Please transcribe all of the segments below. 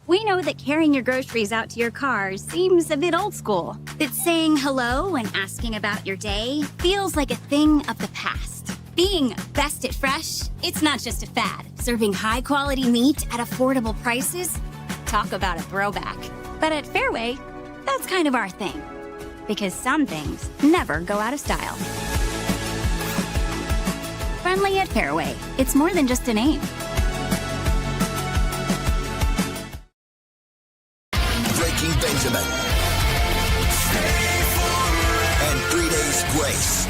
We know that carrying your groceries out to your car seems a bit old school. That saying hello and asking about your day feels like a thing of the past. Being best at fresh, it's not just a fad. Serving high-quality meat at affordable prices? Talk about a throwback. But at Fareway, that's kind of our thing. Because some things never go out of style. Friendly at Fareway. It's more than just a name. Breaking Benjamin. And 3 Days Grace.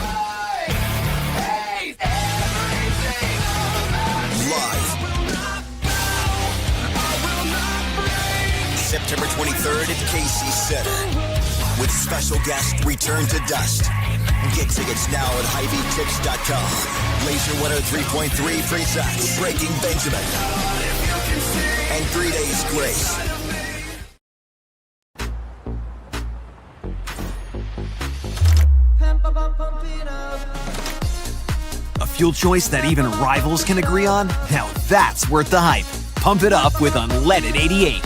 Live. September 23rd at Casey Center. With special guest Return to Dust. Get tickets now at HyVeeTips.com. Laser 103.3 presents Breaking Benjamin and 3 Days Grace. A fuel choice that even rivals can agree on? Now that's worth the hype. Pump it up with Unleaded 88.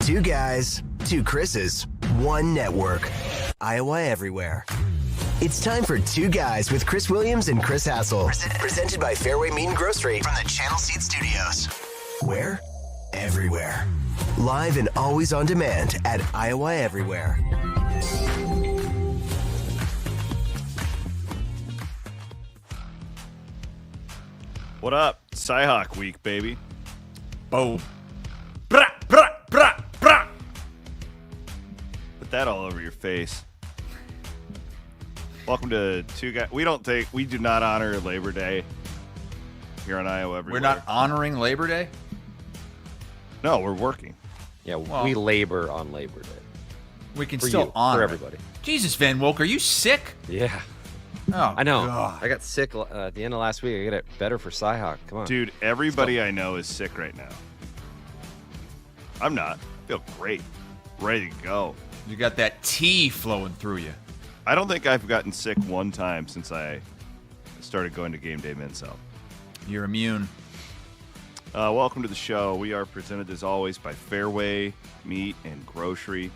Two guys, two Chris's, one network. Iowa Everywhere. It's time for Two Guys with Chris Williams and Chris Hassel. Presented by Fareway Meat and Grocery from the Channel Seed Studios. Where? Everywhere. Live and always on demand at Iowa Everywhere. What up? Cyhawk week, baby. Boom. Brah, brah, brah, brah. Put that all over your face. Welcome to Two Guys. We do not honor Labor Day here on Iowa Everywhere. We're not honoring Labor Day? No, we're working. Yeah, Well, we labor on Labor Day. We can For still you, honor for it. everybody. Jesus, Van Woke, are you sick? Yeah, Oh, I know. God. I got sick at the end of last week. I got it better for Cyhawk. Come on. Dude, everybody I know is sick right now. I'm not. I feel great. Ready to go. You got that tea flowing through you. I don't think I've gotten sick one time since I started going to Game Day Mid-South. You're immune. Welcome to the show. We are presented, as always, by Fareway Meat and Grocery.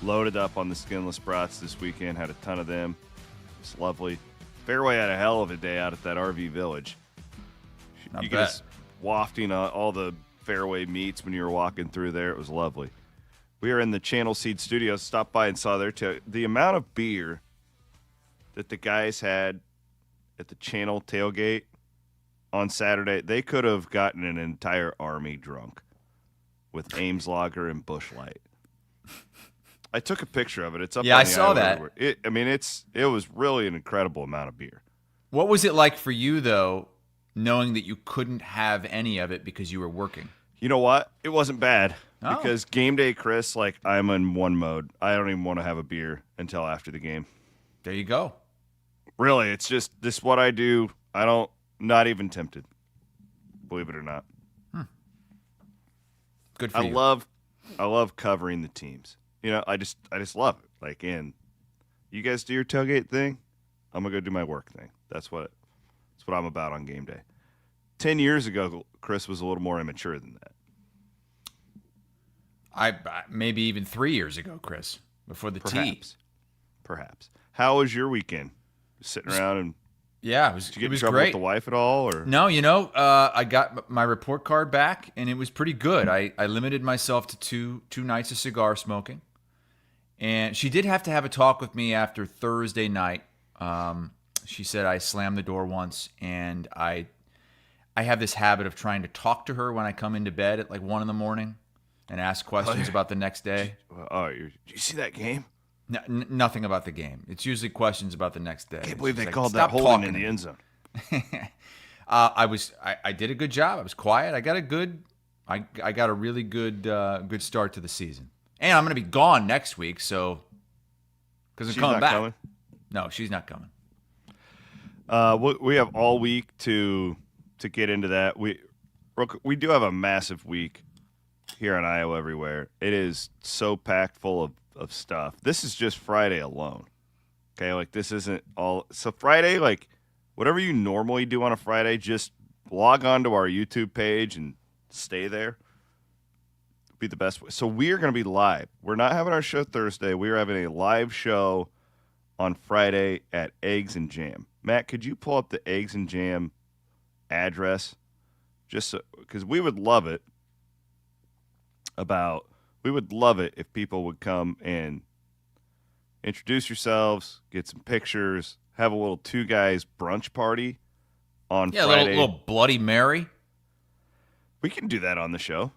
Loaded up on the skinless brats this weekend. Had a ton of them. It's lovely. Fareway had a hell of a day out at that RV Village. Not you bad. guys wafting all the Fareway meats when you were walking through there. It was lovely. We are in the Channel Seed Studios. Stopped by and saw the amount of beer that the guys had at the Channel tailgate on Saturday. They could have gotten an entire army drunk with Ames Lager and Busch Light. I took a picture of it. It's up. Yeah, on I the saw Iowa that. Everywhere. It was really an incredible amount of beer. What was it like for you, though, knowing that you couldn't have any of it because you were working? You know what? It wasn't bad Oh. because game day, Chris, like I'm in one mode. I don't even want to have a beer until after the game. There you go. Really, it's just this is what I do. Not even tempted. Believe it or not. Good for I you. love covering the teams. You know, I just love it. Like, you guys do your tailgate thing, I'm gonna go do my work thing. That's what I'm about on game day. 10 years ago, Chris was a little more immature than that. I maybe even 3 years ago, Chris, before the tea. Perhaps. How was your weekend? Just sitting around and Yeah, did you it get in was trouble great. with the wife at all? Or No, I got my report card back, and it was pretty good. I limited myself to two nights of cigar smoking. And she did have to have a talk with me after Thursday night. She said I slammed the door once, and I have this habit of trying to talk to her when I come into bed at like 1 a.m. and ask questions about the next day. did you see that game? Nothing about the game. It's usually questions about the next day. I can't believe She's they like, called that "Stop holding in talking the to end zone. I did a good job. I was quiet. I got a really good start to the season. And I'm going to be gone next week, so because I'm She's coming not back. coming? No, she's not coming. We have all week to get into that. We do have a massive week here on Iowa Everywhere. It is so packed full of stuff. This is just Friday alone. Okay, like this isn't all. So Friday, like whatever you normally do on a Friday, just log on to our YouTube page and stay there. Be the best way. So we are going to be live. We're not having our show Thursday. We are having a live show on Friday at Eggs and Jam. Matt, could you pull up the Eggs and Jam address? Just so, because we would love it. We would love it if people would come and introduce yourselves, get some pictures, have a little two guys brunch party on Friday. A little Bloody Mary. We can do that on the show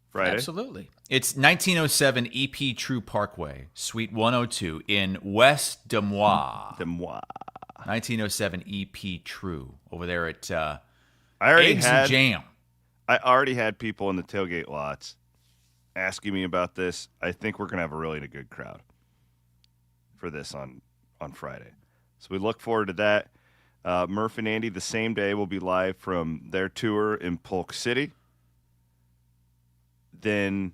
Friday. Absolutely. It's 1907 EP True Parkway, Suite 102 in West Des Moines. 1907 EP True over there at Eggs and Jam. I already had people in the tailgate lots asking me about this. I think we're going to have a really good crowd for this on Friday. So we look forward to that. Murph and Andy the same day will be live from their tour in Polk City. Then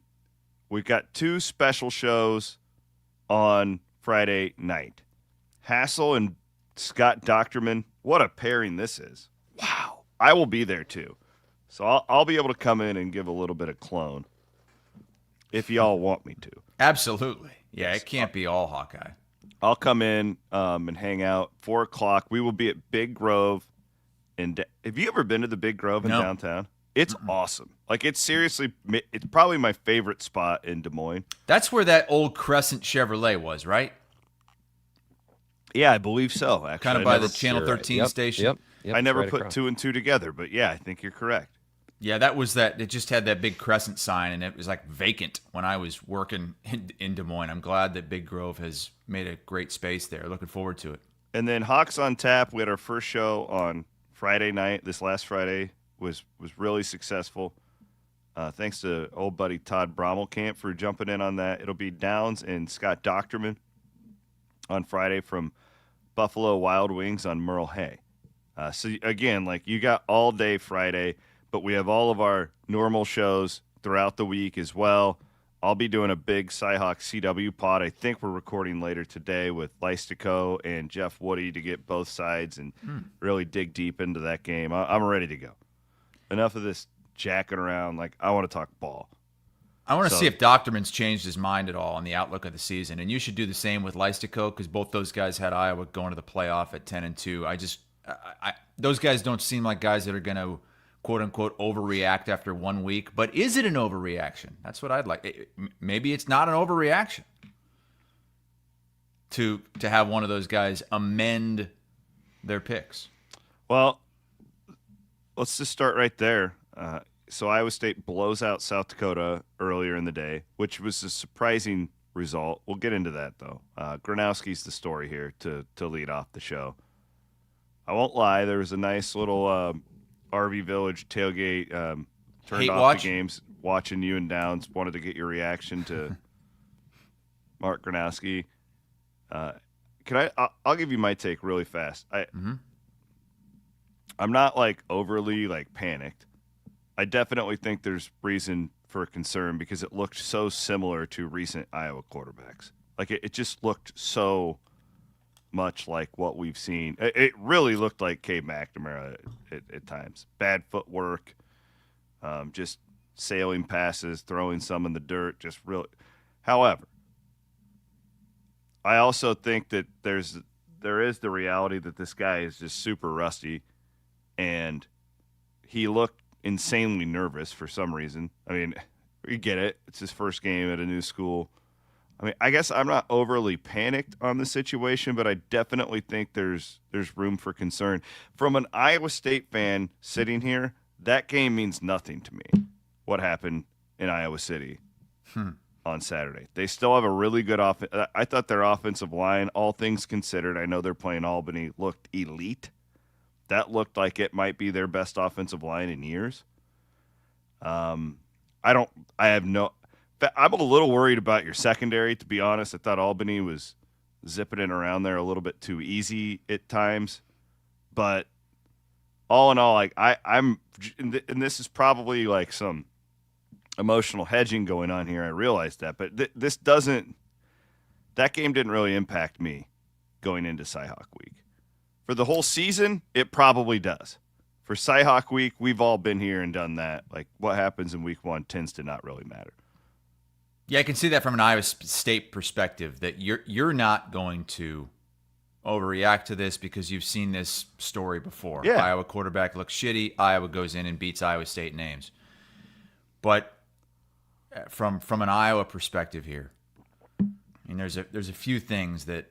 we've got two special shows on Friday night. Hassel and Scott Doctorman. What a pairing this is. Wow. I will be there too. So I'll be able to come in and give a little bit of clone if y'all want me to. Absolutely. Yeah, it can't be all Hawkeye. I'll come in and hang out. 4 o'clock. We will be at Big Grove. Have you ever been to the Big Grove in downtown? It's awesome. Like, it's probably my favorite spot in Des Moines. That's where that old Crescent Chevrolet was, right? Yeah, I believe so, actually. Kind of by the Channel 13 station. Yep, I never right put across. 2 and 2 together, but yeah, I think you're correct. Yeah, that was that. It just had that big Crescent sign, and it was like vacant when I was working in Des Moines. I'm glad that Big Grove has made a great space there. Looking forward to it. And then Hawks on Tap. We had our first show on Friday night. This last Friday was really successful. Thanks to old buddy Todd Brommelkamp for jumping in on that. It'll be Downs and Scott Doctorman on Friday from Buffalo Wild Wings on Merle Hay. So again, like, you got all day Friday, but we have all of our normal shows throughout the week as well. I'll be doing a big Cyhawk CW pod. I think we're recording later today with Leistico and Jeff Woody to get both sides and really dig deep into that game. I'm ready to go. Enough of this jacking around. Like, I want to talk ball. I want to see if Doctorman's changed his mind at all on the outlook of the season, and you should do the same with Leistico because both those guys had Iowa going to the playoff at 10-2. Those guys don't seem like guys that are going to quote unquote overreact after 1 week. But is it an overreaction? That's what I'd like. Maybe it's not an overreaction to have one of those guys amend their picks. Well, let's just start right there. So Iowa State blows out South Dakota earlier in the day, which was a surprising result. We'll get into that, though. Gronowski's the story here to lead off the show. I won't lie. There was a nice little RV Village tailgate. Turned Hate off watch? the games, watching you and Downs. Wanted to get your reaction to Mark Gronowski. I'll give you my take really fast. I'm not like overly like panicked. I definitely think there's reason for concern because it looked so similar to recent Iowa quarterbacks. Like it just looked so much like what we've seen. It really looked like Cade McNamara at times. Bad footwork, just sailing passes, throwing some in the dirt, just really. However, I also think that there is the reality that this guy is just super rusty, and he looked insanely nervous for some reason. I mean, we get it. It's his first game at a new school. I mean, I guess I'm not overly panicked on the situation, but I definitely think there's room for concern. From an Iowa State fan sitting here, that game means nothing to me, what happened in Iowa City on Saturday. They still have a really good offense. I thought their offensive line, all things considered, I know they're playing Albany, looked elite. That looked like it might be their best offensive line in years. I'm a little worried about your secondary, to be honest. I thought Albany was zipping it around there a little bit too easy at times. But all in all, like I'm, and this is probably like some emotional hedging going on here. I realize that, but this doesn't. That game didn't really impact me going into Cyhawk Week. For the whole season, it probably does. For Cyhawk Week, we've all been here and done that. Like, what happens in Week 1 tends to not really matter. Yeah, I can see that from an Iowa State perspective, that you're not going to overreact to this because you've seen this story before. Yeah. Iowa quarterback looks shitty. Iowa goes in and beats Iowa State in Ames. But from an Iowa perspective here, I mean, there's a few things that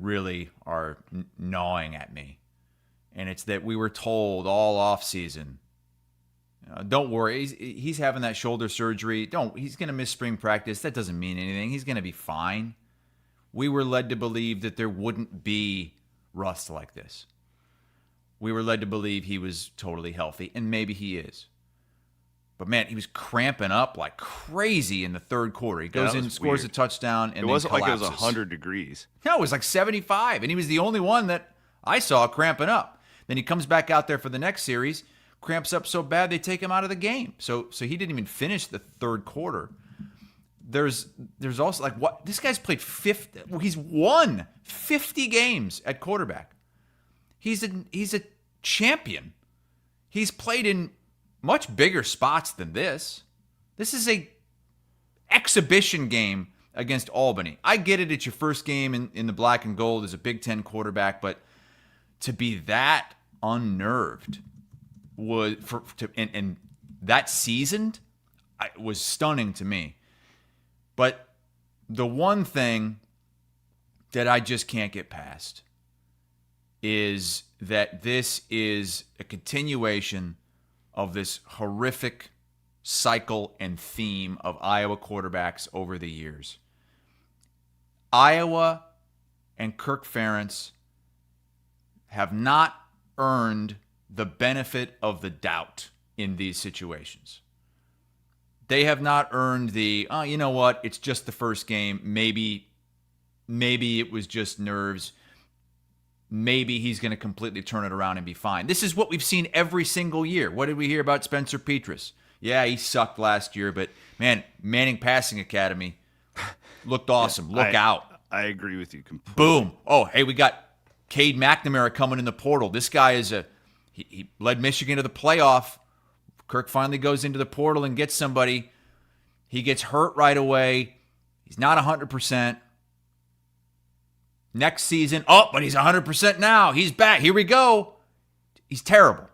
really are gnawing at me, and it's that we were told all off season, don't worry, he's having that shoulder surgery. He's going to miss spring practice. That doesn't mean anything. He's going to be fine. We were led to believe that there wouldn't be rust like this. We were led to believe he was totally healthy, and maybe he is. But, man, he was cramping up like crazy in the third quarter. He goes in, scores a touchdown, and it wasn't then like it was collapses. 100 degrees. No, it was like 75, and he was the only one that I saw cramping up. Then he comes back out there for the next series, cramps up so bad they take him out of the game. So he didn't even finish the third quarter. There's also, like, what? This guy's played 50. He's won 50 games at quarterback. He's a champion. He's played in much bigger spots than this. This is a exhibition game against Albany. I get it. It's your first game in the black and gold as a Big Ten quarterback, but to be that unnerved and that seasoned was stunning to me. But the one thing that I just can't get past is that this is a continuation of this horrific cycle and theme of Iowa quarterbacks over the years. Iowa and Kirk Ferentz have not earned the benefit of the doubt in these situations. They have not earned the, you know what, it's just the first game. Maybe it was just nerves. Maybe he's going to completely turn it around and be fine. This is what we've seen every single year. What did we hear about Spencer Petras? Yeah, he sucked last year, but, man, Manning Passing Academy looked awesome. Look out. I agree with you completely. Boom. Oh, hey, we got Cade McNamara coming in the portal. This guy is he led Michigan to the playoff. Kirk finally goes into the portal and gets somebody. He gets hurt right away. He's not 100%. Next season, but he's 100% now. He's back. Here we go. He's terrible.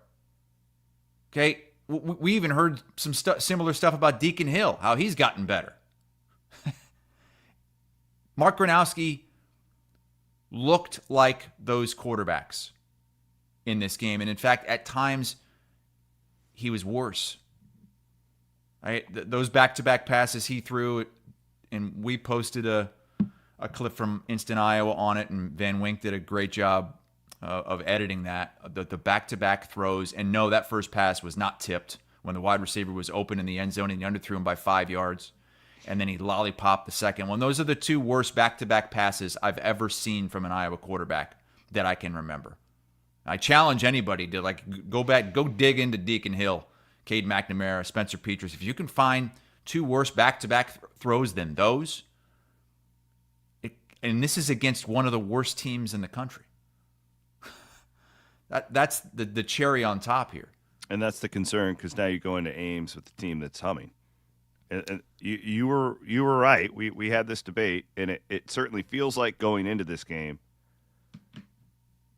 Okay? We even heard some similar stuff about Deacon Hill, how he's gotten better. Mark Gronowski looked like those quarterbacks in this game. And in fact, at times, he was worse. Those back-to-back passes he threw, and we posted a clip from Instant Iowa on it, and Van Wink did a great job of editing that, the back-to-back throws. And no, that first pass was not tipped when the wide receiver was open in the end zone and he underthrew him by 5 yards. And then he lollipopped the second one. Those are the two worst back-to-back passes I've ever seen from an Iowa quarterback that I can remember. I challenge anybody to go dig into Deacon Hill, Cade McNamara, Spencer Petras. If you can find two worse back-to-back throws than those, and this is against one of the worst teams in the country. That's the cherry on top here. And that's the concern, because now you go into Ames with the team that's humming. And you were right. We had this debate, and it certainly feels like going into this game,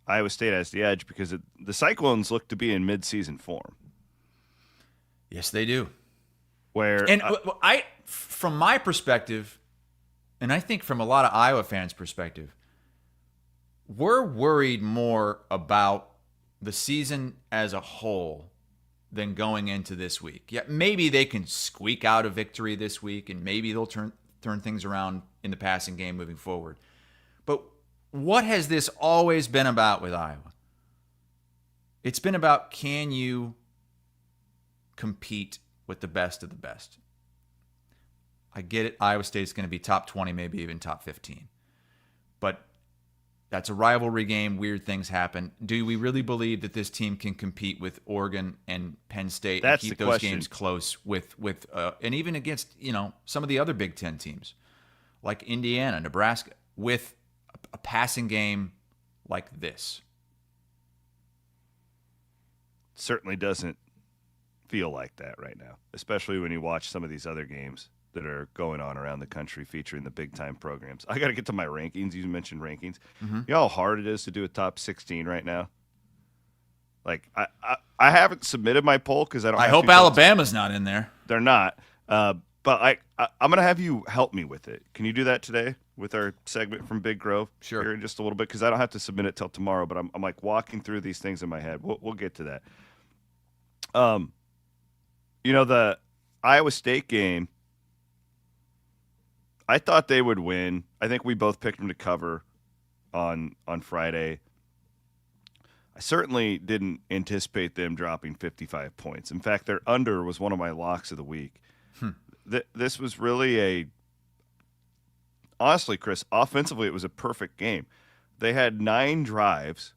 Iowa State has the edge because the Cyclones look to be in mid-season form. Yes, they do. From my perspective, and I think from a lot of Iowa fans' perspective, we're worried more about the season as a whole than going into this week. Yeah, maybe they can squeak out a victory this week, and maybe they'll turn things around in the passing game moving forward. But what has this always been about with Iowa? It's been about, can you compete with the best of the best? I get it. Iowa State's going to be top 20, maybe even top 15. But That's a rivalry game. Weird things happen. Do we really believe that this team can compete with Oregon and Penn State That's and keep the those question. games close with and even against, some of the other Big Ten teams like Indiana, Nebraska, with a passing game like this? Certainly doesn't feel like that right now, especially when you watch some of these other games that are going on around the country featuring the big-time programs. I got to get to my rankings. You mentioned rankings. You know how hard it is to do a top 16 right now? Like, I haven't submitted my poll because I don't I have hope to until Alabama's not in there. They're not. But I'm going to have you help me with it. Can you do that today with our segment from Big Grove? Sure. Here in just a little bit, because I don't have to submit it till tomorrow, but I'm like walking through these things in my head. We'll get to that. The Iowa State game, I thought they would win. I think we both picked them to cover on Friday. I certainly didn't anticipate them dropping 55 points. In fact, their under was one of my locks of the week. This was really honestly, Chris, offensively, it was a perfect game. They had 9 drives.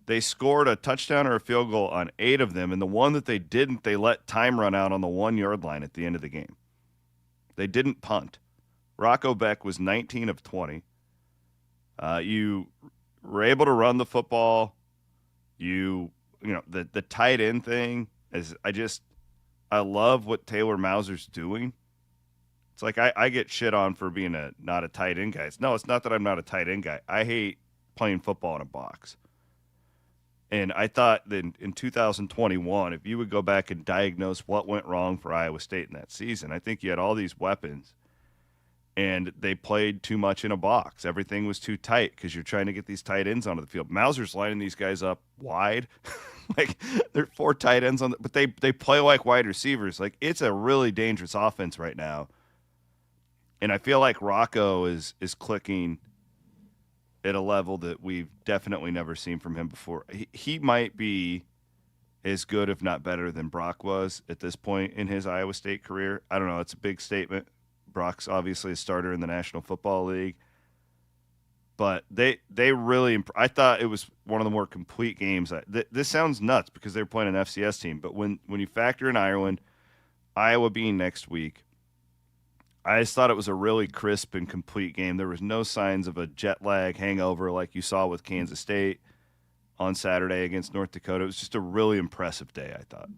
They scored a touchdown or a field goal on 8 of them, and the one that they didn't, they let time run out on the 1-yard line at the end of the game. They didn't punt. Rocco Becht was 19 of 20. You were able to run the football. The tight end thing is I love what Taylor Mauser's doing. It's like I get shit on for being not a tight end guy. No, it's not that I'm not a tight end guy. I hate playing football in a box. And I thought that in 2021, if you would go back and diagnose what went wrong for Iowa State in that season, I think you had all these weapons, and they played too much in a box. Everything was too tight because you're trying to get these tight ends onto the field. Mauser's lining these guys up wide. Like, there are 4 tight ends but they play like wide receivers. Like, it's a really dangerous offense right now. And I feel like Rocco is clicking at a level that we've definitely never seen from him before. He might be as good, if not better, than Brock was at this point in his Iowa State career. I don't know. It's a big statement. Brock's obviously a starter in the National Football League. But they really – I thought it was one of the more complete games. This sounds nuts because they're playing an FCS team. But when you factor in Ireland, Iowa being next week, I just thought it was a really crisp and complete game. There was no signs of a jet lag hangover like you saw with Kansas State on Saturday against North Dakota. It was just a really impressive day, I thought.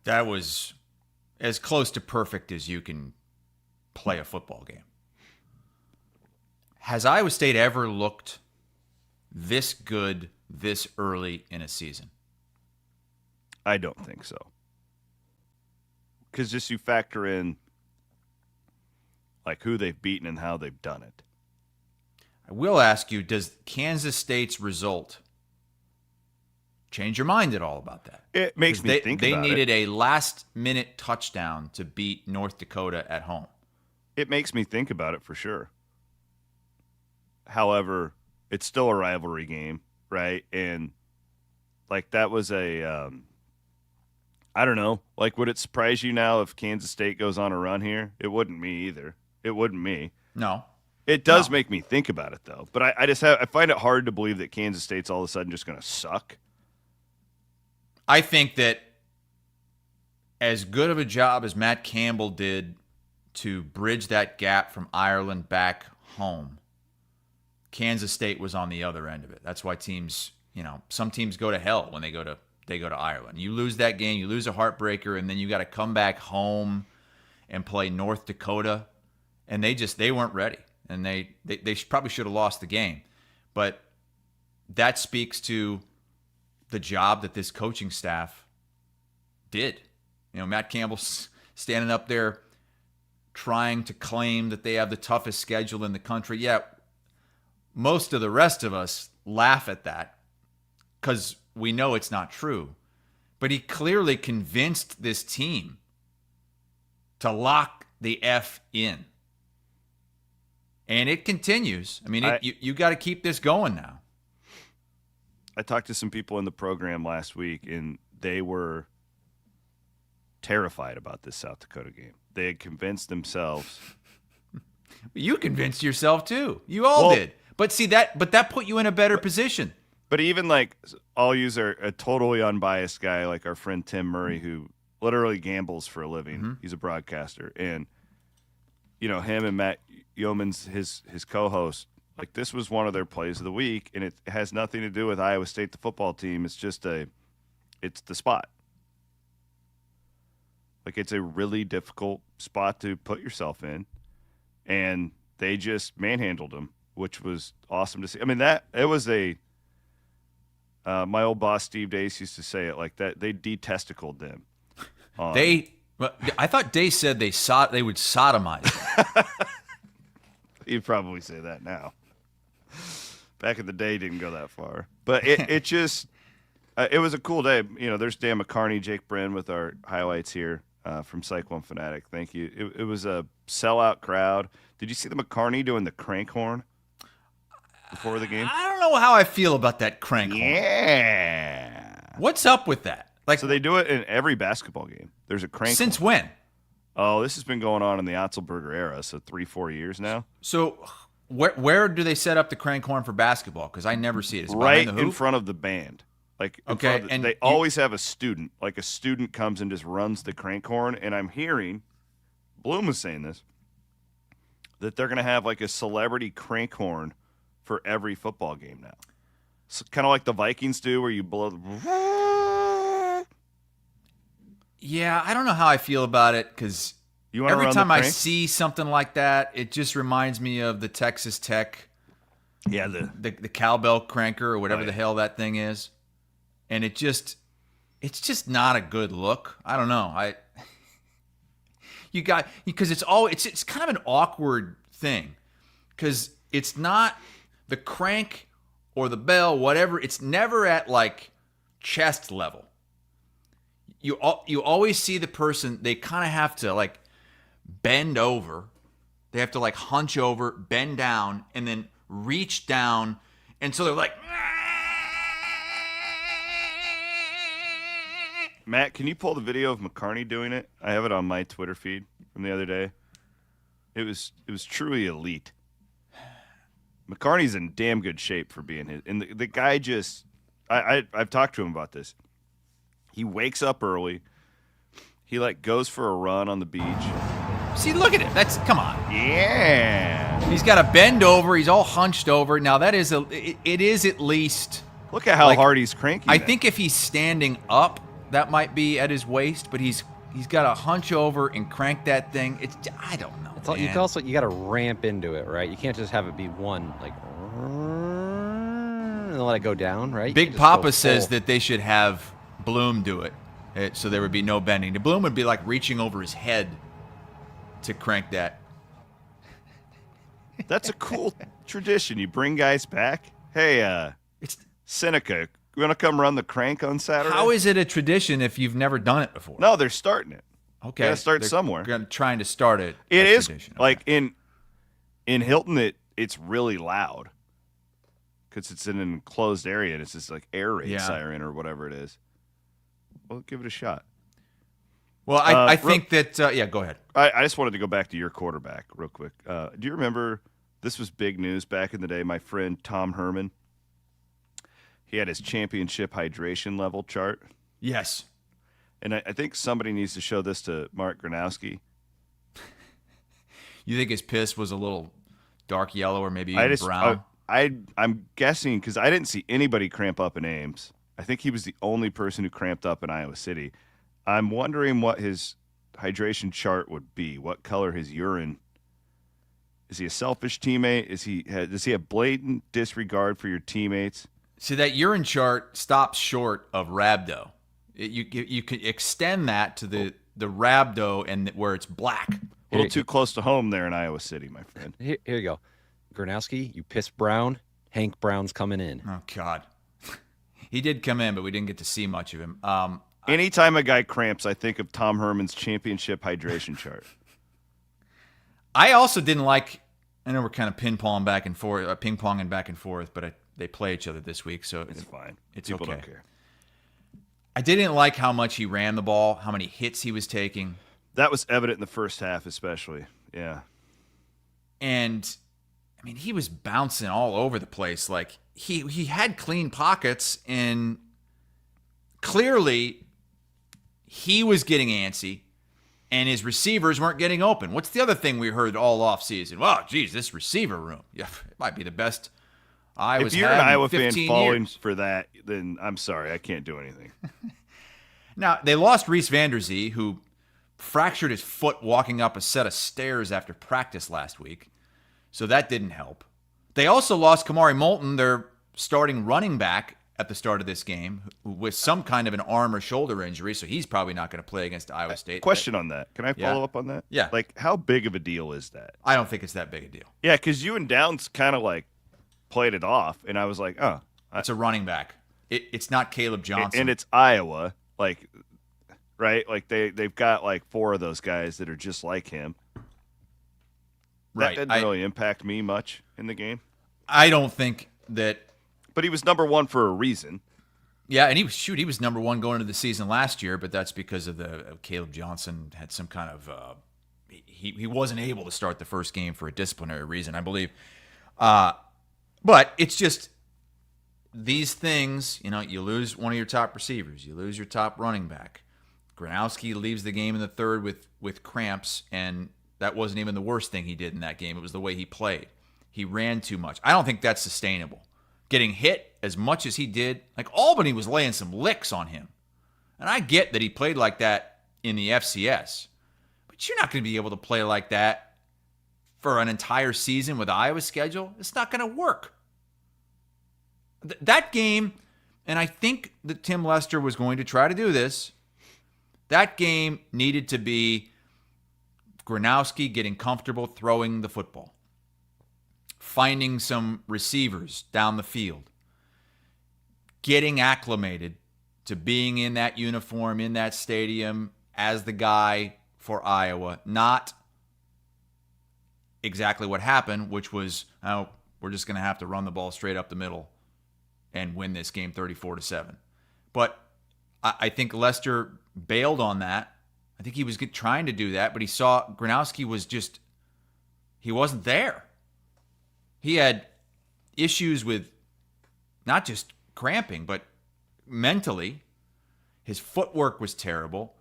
That was as close to perfect as you can play a football game. Has Iowa State ever looked this good this early in a season? I don't think so. Because just you factor in like who they've beaten and how they've done it. I will ask you, does Kansas State's result change your mind at all about that? It makes me think about it. They needed a last-minute touchdown to beat North Dakota at home. It makes me think about it for sure. However, it's still a rivalry game, right? And like that was I don't know. Like, would it surprise you now if Kansas State goes on a run here? It wouldn't me either. It wouldn't me. No. It does make me think about it, though. But I find it hard to believe that Kansas State's all of a sudden just going to suck. I think that as good of a job as Matt Campbell did to bridge that gap from Ireland back home, Kansas State was on the other end of it. That's why teams, some teams go to hell when they go to Ireland. You lose that game, you lose a heartbreaker, and then you got to come back home and play North Dakota, and they weren't ready, and they probably should have lost the game. But that speaks to the job that this coaching staff did. Matt Campbell's standing up there trying to claim that they have the toughest schedule in the country. Yeah, most of the rest of us laugh at that because we know it's not true. But he clearly convinced this team to lock the F in. And it continues. I mean, you got to keep this going now. I talked to some people in the program last week, and they were terrified about this South Dakota game. They had convinced themselves. You convinced yourself, too. You all did. But see that put you in a better position. But even like, I'll use a totally unbiased guy like our friend Tim Murray, who literally gambles for a living. Mm-hmm. He's a broadcaster, and him and Matt Yeomans, his co-host, like this was one of their plays of the week, and it has nothing to do with Iowa State, the football team. It's just it's the spot. Like it's a really difficult spot to put yourself in, and they just manhandled them, which was awesome to see. I mean, it was my old boss Steve Dace used to say it like that. They detesticled them. I thought Dace said they would sodomize them. You'd probably say that now. Back in the day, didn't go that far. But it just it was a cool day. There's Dan McCarney, Jake Brin with our highlights here from Cyclone Fanatic. Thank you. It was a sellout crowd. Did you see the McCarney doing the crank horn before the game? I don't know how I feel about that crank horn. Yeah. What's up with that? Like, so they do it in every basketball game. There's a crank Since horn. when? Oh, this has been going on in the Otzelberger era, so 3-4 years now. So where do they set up the crank horn for basketball? Because I never see it. It's right behind the hoop? in front of the band. Like Okay, and they always have a student. Like a student comes and just runs the crank horn, and I'm hearing, Bloom was saying this, that they're going to have like a celebrity crank horn for every football game now. So kind of like the Vikings do, where you blow the... Yeah, I don't know how I feel about it because every time I see something like that, it just reminds me of the Texas Tech, the cowbell cranker or whatever the hell that thing is, and it's just not a good look. I don't know. Because it's kind of an awkward thing because it's not the crank or the bell, whatever. It's never at like chest level. You always see the person, they kind of have to like bend over. They have to like hunch over, bend down, and then reach down. And so they're like... Matt, can you pull the video of McCarney doing it? I have it on my Twitter feed from the other day. It was truly elite. McCarney's in damn good shape for being his. And the guy just... I've talked to him about this. He wakes up early. He like goes for a run on the beach. See, look at it. Come on. Yeah. He's got to bend over. He's all hunched over. Now that is it is at least. Look at how hard he's cranking. I think if he's standing up, that might be at his waist, but he's got to hunch over and crank that thing. I don't know. You got to ramp into it, right? You can't just have it be one like and then let it go down, right? Big Papa says that they should have Bloom do it, so there would be no bending. The Bloom would be like reaching over his head to crank that. That's a cool tradition. You bring guys back. Hey, it's Seneca, you want to come run the crank on Saturday? How is it a tradition if you've never done it before? No, they're starting it. Okay, got to start somewhere. They're trying to start it. It is tradition. like in Hilton. It's really loud because it's in an enclosed area and it's just like air raid siren or whatever it is. Well, give it a shot. Well, I think that go ahead. I just wanted to go back to your quarterback real quick. Do you remember this was big news back in the day? My friend Tom Herman, he had his championship hydration level chart. Yes. And I think somebody needs to show this to Mark Gronowski. You think his piss was a little dark yellow or maybe even brown? I'm guessing because I didn't see anybody cramp up in Ames. I think he was the only person who cramped up in Iowa City. I'm wondering what his hydration chart would be. What color his urine? Is he a selfish teammate? Does he have blatant disregard for your teammates? See, that urine chart stops short of rhabdo. You can extend that to the rhabdo and where it's black. A little too close to home there in Iowa City, my friend. Here you go. Gronowski, you piss brown. Hank Brown's coming in. Oh, God. He did come in, but we didn't get to see much of him. Anytime a guy cramps, I think of Tom Herman's championship hydration chart. I also didn't like. I know we're kind of ping-ponging back and forth, but they play each other this week, so it's fine. It's People okay. don't care. I didn't like how much he ran the ball, how many hits he was taking. That was evident in the first half, especially. Yeah. And I mean, he was bouncing all over the place. Like he had clean pockets, and clearly he was getting antsy, and his receivers weren't getting open. What's the other thing we heard all offseason? Well, geez, this receiver room, yeah, it might be the best Iowa's If you're had an in Iowa fan 15 falling years. for that, then I'm sorry, I can't do anything. Now, they lost Reese Vanderzee, who fractured his foot walking up a set of stairs after practice last week. So that didn't help. They also lost Kamari Moulton, their starting running back at the start of this game, with some kind of an arm or shoulder injury. So he's probably not going to play against Iowa State. Question on that. Can I follow Yeah. up on that? Yeah. Like, how big of a deal is that? I don't think it's that big a deal. Yeah, because you and Downs kind of like played it off, and I was like, oh. It's a running back. It's not Caleb Johnson. And it's Iowa. Like, right? Like, they've got like 4 of those guys that are just like him. That right. didn't really impact me much in the game. I don't think that. But he was number 1 for a reason. Yeah, and he was number 1 going into the season last year, but that's because of Caleb Johnson had some kind of he wasn't able to start the first game for a disciplinary reason, I believe. But it's just these things, you lose one of your top receivers, you lose your top running back. Gronowski leaves the game in the third with cramps, and that wasn't even the worst thing he did in that game. It was the way he played. He ran too much. I don't think that's sustainable. Getting hit as much as he did, like Albany was laying some licks on him. And I get that he played like that in the FCS. But you're not going to be able to play like that for an entire season with Iowa's schedule. It's not going to work. That game, and I think that Tim Lester was going to try to do this, that game needed to be Gronowski getting comfortable throwing the football, finding some receivers down the field, getting acclimated to being in that uniform, in that stadium as the guy for Iowa, not exactly what happened, which was, we're just going to have to run the ball straight up the middle and win this game 34-7. But I think Lester bailed on that. I think he was trying to do that, but he saw Gronowski he wasn't there. He had issues with not just cramping, but mentally. His footwork was terrible.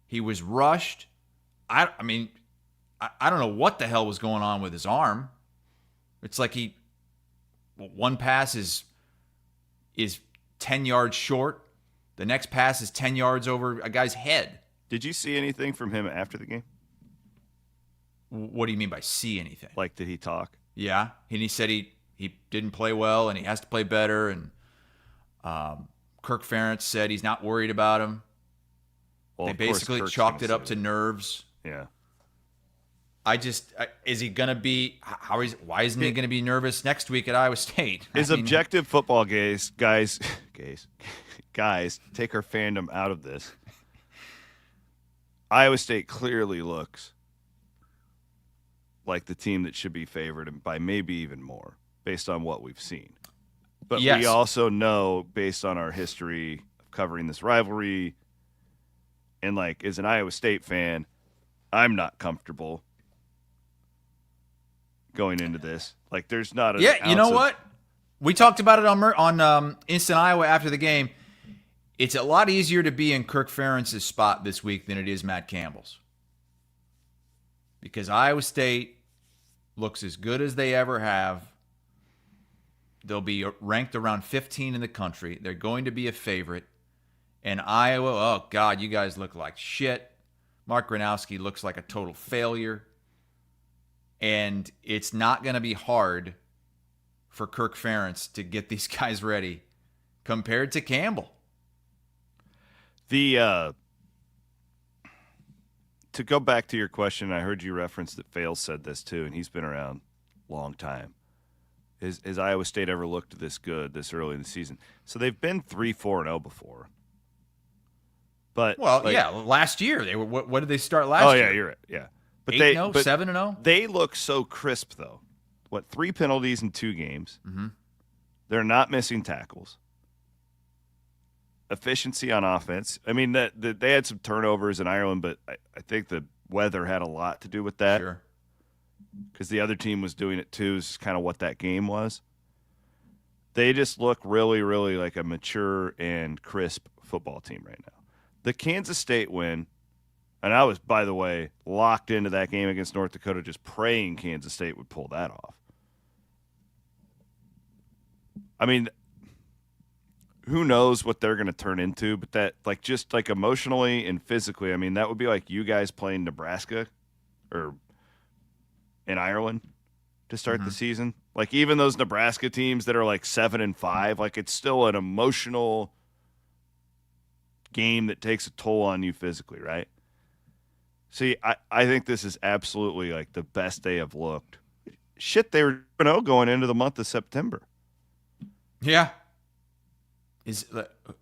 He was rushed. I don't know what the hell was going on with his arm. It's like one pass is 10 yards short. The next pass is 10 yards over a guy's head. Did you see anything from him after the game? What do you mean by see anything? Like, did he talk? Yeah, and he said he didn't play well and he has to play better. And Kirk Ferentz said he's not worried about him. Well, they basically chalked it up to nerves. Yeah. Is he going to be, why isn't he going to be nervous next week at Iowa State? Objective football guys, take our fandom out of this. Iowa State clearly looks like the team that should be favored by maybe even more based on what we've seen. But yes, we also know, based on our history of covering this rivalry, and like as an Iowa State fan, I'm not comfortable going into this. Like, there's not an you know ounce of- what? We talked about it on Instant Iowa after the game. It's a lot easier to be in Kirk Ferentz's spot this week than it is Matt Campbell's. Because Iowa State looks as good as they ever have. They'll be ranked around 15 in the country. They're going to be a favorite. And Iowa, oh, God, you guys look like shit. Mark Gronowski looks like a total failure. And it's not going to be hard for Kirk Ferentz to get these guys ready compared to Campbell. To go back to your question, I heard you reference that Fales said this too, and he's been around a long time. Has Iowa State ever looked this good this early in the season? So they've been 3-4-0 before. But last year they were. What did they start last year? Oh yeah, you're right. Yeah, but 8-0, 7-0. They look so crisp though. 3 penalties in 2 games? Mm-hmm. They're not missing tackles. Efficiency on offense. I mean, they had some turnovers in Ireland, but I think the weather had a lot to do with that. Sure. because the other team was doing it too, is kind of what that game was. They just look really, really like a mature and crisp football team right now. The Kansas State win, and I was, by the way, locked into that game against North Dakota, just praying Kansas State would pull that off. I mean, who knows what they're going to turn into, but that, like, just like emotionally and physically, I mean, that would be like you guys playing Nebraska or in Ireland to start the season. Like, even those Nebraska teams that are like 7-5, like, it's still an emotional game that takes a toll on you physically, right? See, I think this is absolutely like the best they have looked. Shit, they were 2-0 going into the month of September. Yeah. Is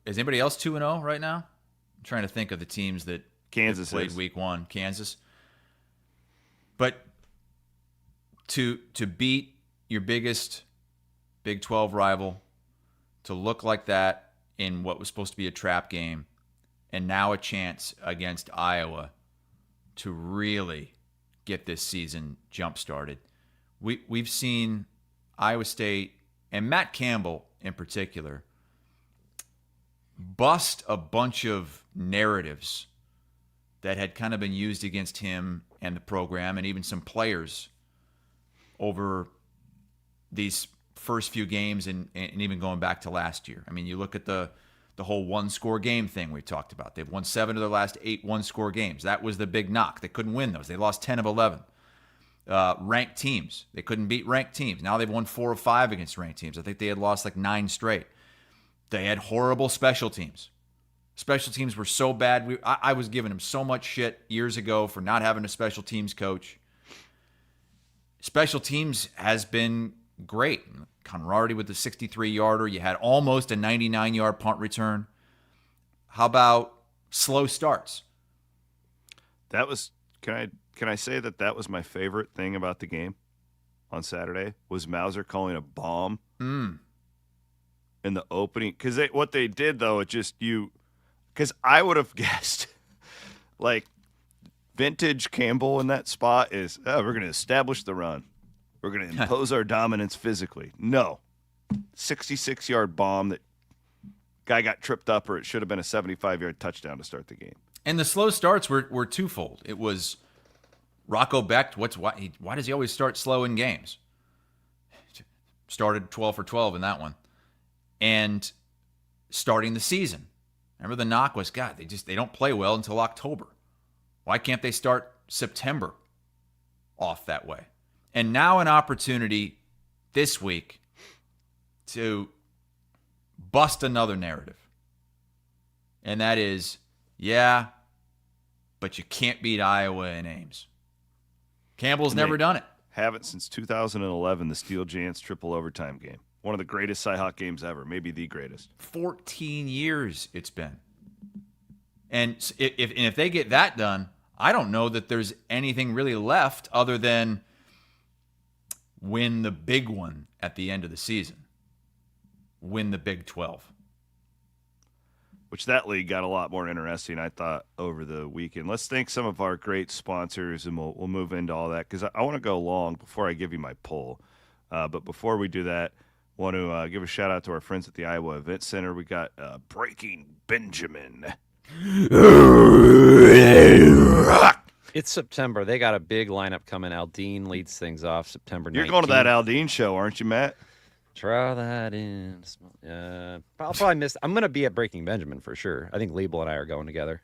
anybody else 2-0 right now? I'm trying to think of the teams that Kansas played is. week 1. Kansas. But to beat your biggest Big 12 rival, to look like that in what was supposed to be a trap game, and now a chance against Iowa to really get this season jump-started. We've seen Iowa State, and Matt Campbell in particular, bust a bunch of narratives that had kind of been used against him and the program and even some players over these first few games and even going back to last year. I mean, you look at the whole one-score game thing we talked about. They've won 7 of their last 8 one-score games. That was the big knock. They couldn't win those. They lost 10 of 11. Ranked teams. They couldn't beat ranked teams. Now they've won 4 of 5 against ranked teams. I think they had lost like 9 straight. They had horrible special teams. Special teams were so bad. I was giving them so much shit years ago for not having a special teams coach. Special teams has been great. Conradi with the 63-yarder. You had almost a 99-yard punt return. How about slow starts? That was can I say that was my favorite thing about the game on Saturday was Mauser calling a bomb in the opening, because what they did though, because I would have guessed like vintage Campbell in that spot is, we're going to establish the run. We're going to impose our dominance physically. No. 66-yard bomb that guy got tripped up, or it should have been a 75-yard touchdown to start the game. And the slow starts were twofold. It was Rocco Becht. Why does he always start slow in games? Started 12 for 12 in that one. And starting the season. Remember the knock was, God, they don't play well until October. Why can't they start September off that way? And now an opportunity this week to bust another narrative. And that is, yeah, but you can't beat Iowa and Ames. Campbell's never done it. Haven't since 2011, the Steel Giants triple overtime game. One of the greatest Cyhawk games ever, maybe the greatest. 14 years it's been. And if they get that done, I don't know that there's anything really left other than win the big one at the end of the season. Win the Big 12. Which that league got a lot more interesting, I thought, over the weekend. Let's thank some of our great sponsors, and we'll move into all that, because I want to go long before I give you my poll. But before we do that, I want to give a shout-out to our friends at the Iowa Event Center. We got Breaking Benjamin. It's September. They got a big lineup coming. Aldine leads things off September 19th. You're going to that Aldine show, aren't you, Matt? Try that in. I'll probably miss. I'm going to be at Breaking Benjamin for sure. I think Label and I are going together.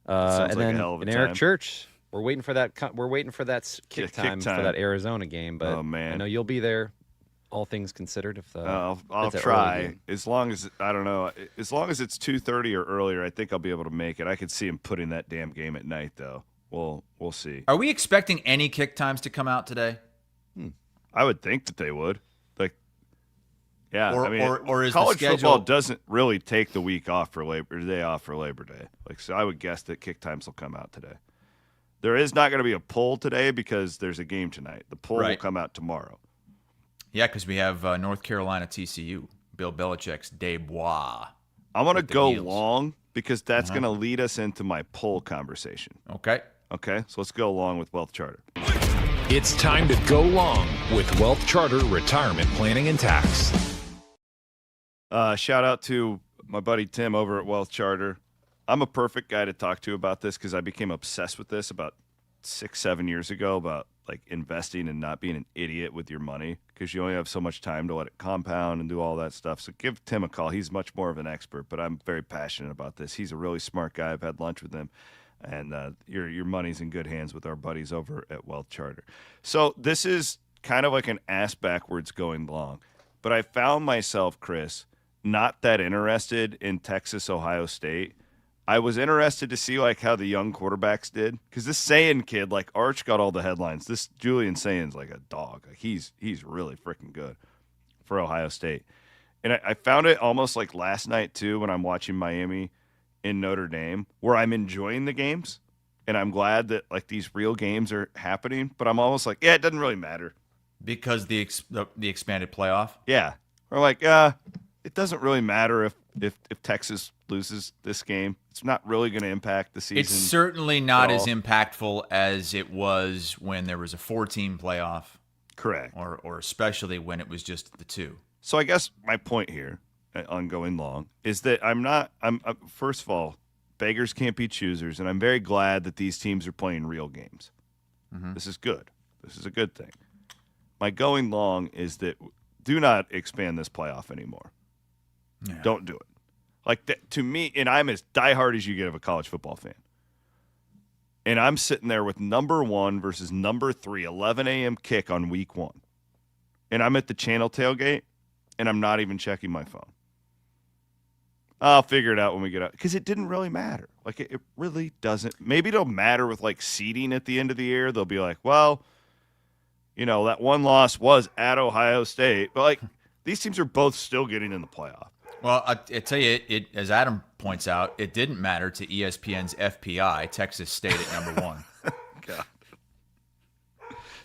Sounds and like then a hell of a Eric time. Church. We're waiting for that. We're waiting for that kick time for that Arizona game. But oh, man. I know you'll be there. All things considered, if I'll it's an early try. game. As long as I don't know, as long as it's 2:30 or earlier, I think I'll be able to make it. I could see him putting that damn game at night, though. We'll see. Are we expecting any kick times to come out today? I would think that they would. Like, yeah. Or is college the schedule... football doesn't really take the week off for day off for Labor Day. Like, so I would guess that kick times will come out today. There is not going to be a poll today because there's a game tonight. The poll will come out tomorrow. Yeah, because we have North Carolina TCU, Bill Belichick's Desbois. I'm going to go long because that's going to lead us into my poll conversation. Okay. Okay, so let's go along with Wealth Charter. It's time to go long with Wealth Charter Retirement Planning and Tax. Shout out to my buddy Tim over at Wealth Charter. I'm a perfect guy to talk to about this because I became obsessed with this about 6-7 years ago about like investing and not being an idiot with your money because you only have so much time to let it compound and do all that stuff. So give Tim a call. He's much more of an expert, but I'm very passionate about this. He's a really smart guy. I've had lunch with him, and your money's in good hands with our buddies over at Wealth Charter. So this is kind of like an ass backwards going long, but I found myself, Chris, not that interested in Texas, Ohio State. I was interested to see like how the young quarterbacks did because this Sayin kid, like Arch, got all the headlines. This Julian Sayin's like a dog. Like, he's really freaking good for Ohio State. And I found it almost like last night too when I'm watching Miami in Notre Dame, where I'm enjoying the games and I'm glad that like these real games are happening. But I'm almost like, yeah, it doesn't really matter because the expanded playoff. Yeah, or like, it doesn't really matter if Texas loses this game. It's not really going to impact the season. It's certainly not as impactful as it was when there was a 4-team playoff. Correct. Or especially when it was just the 2. So I guess my point here on going long is that I'm first of all, beggars can't be choosers, and I'm very glad that these teams are playing real games. Mm-hmm. This is good. This is a good thing. My going long is that do not expand this playoff anymore. Yeah. Don't do it. Like that, to me, and I'm as diehard as you get of a college football fan. And I'm sitting there with number 1 versus number 3, 11 a.m. kick on week 1. And I'm at the channel tailgate, and I'm not even checking my phone. I'll figure it out when we get out. Because it didn't really matter. Like, it really doesn't. Maybe it'll matter with, like, seeding at the end of the year. They'll be like, well, you know, that one loss was at Ohio State. But, like, these teams are both still getting in the playoff. Well, I tell you, it as Adam points out, it didn't matter to ESPN's FPI, Texas State at number 1. God.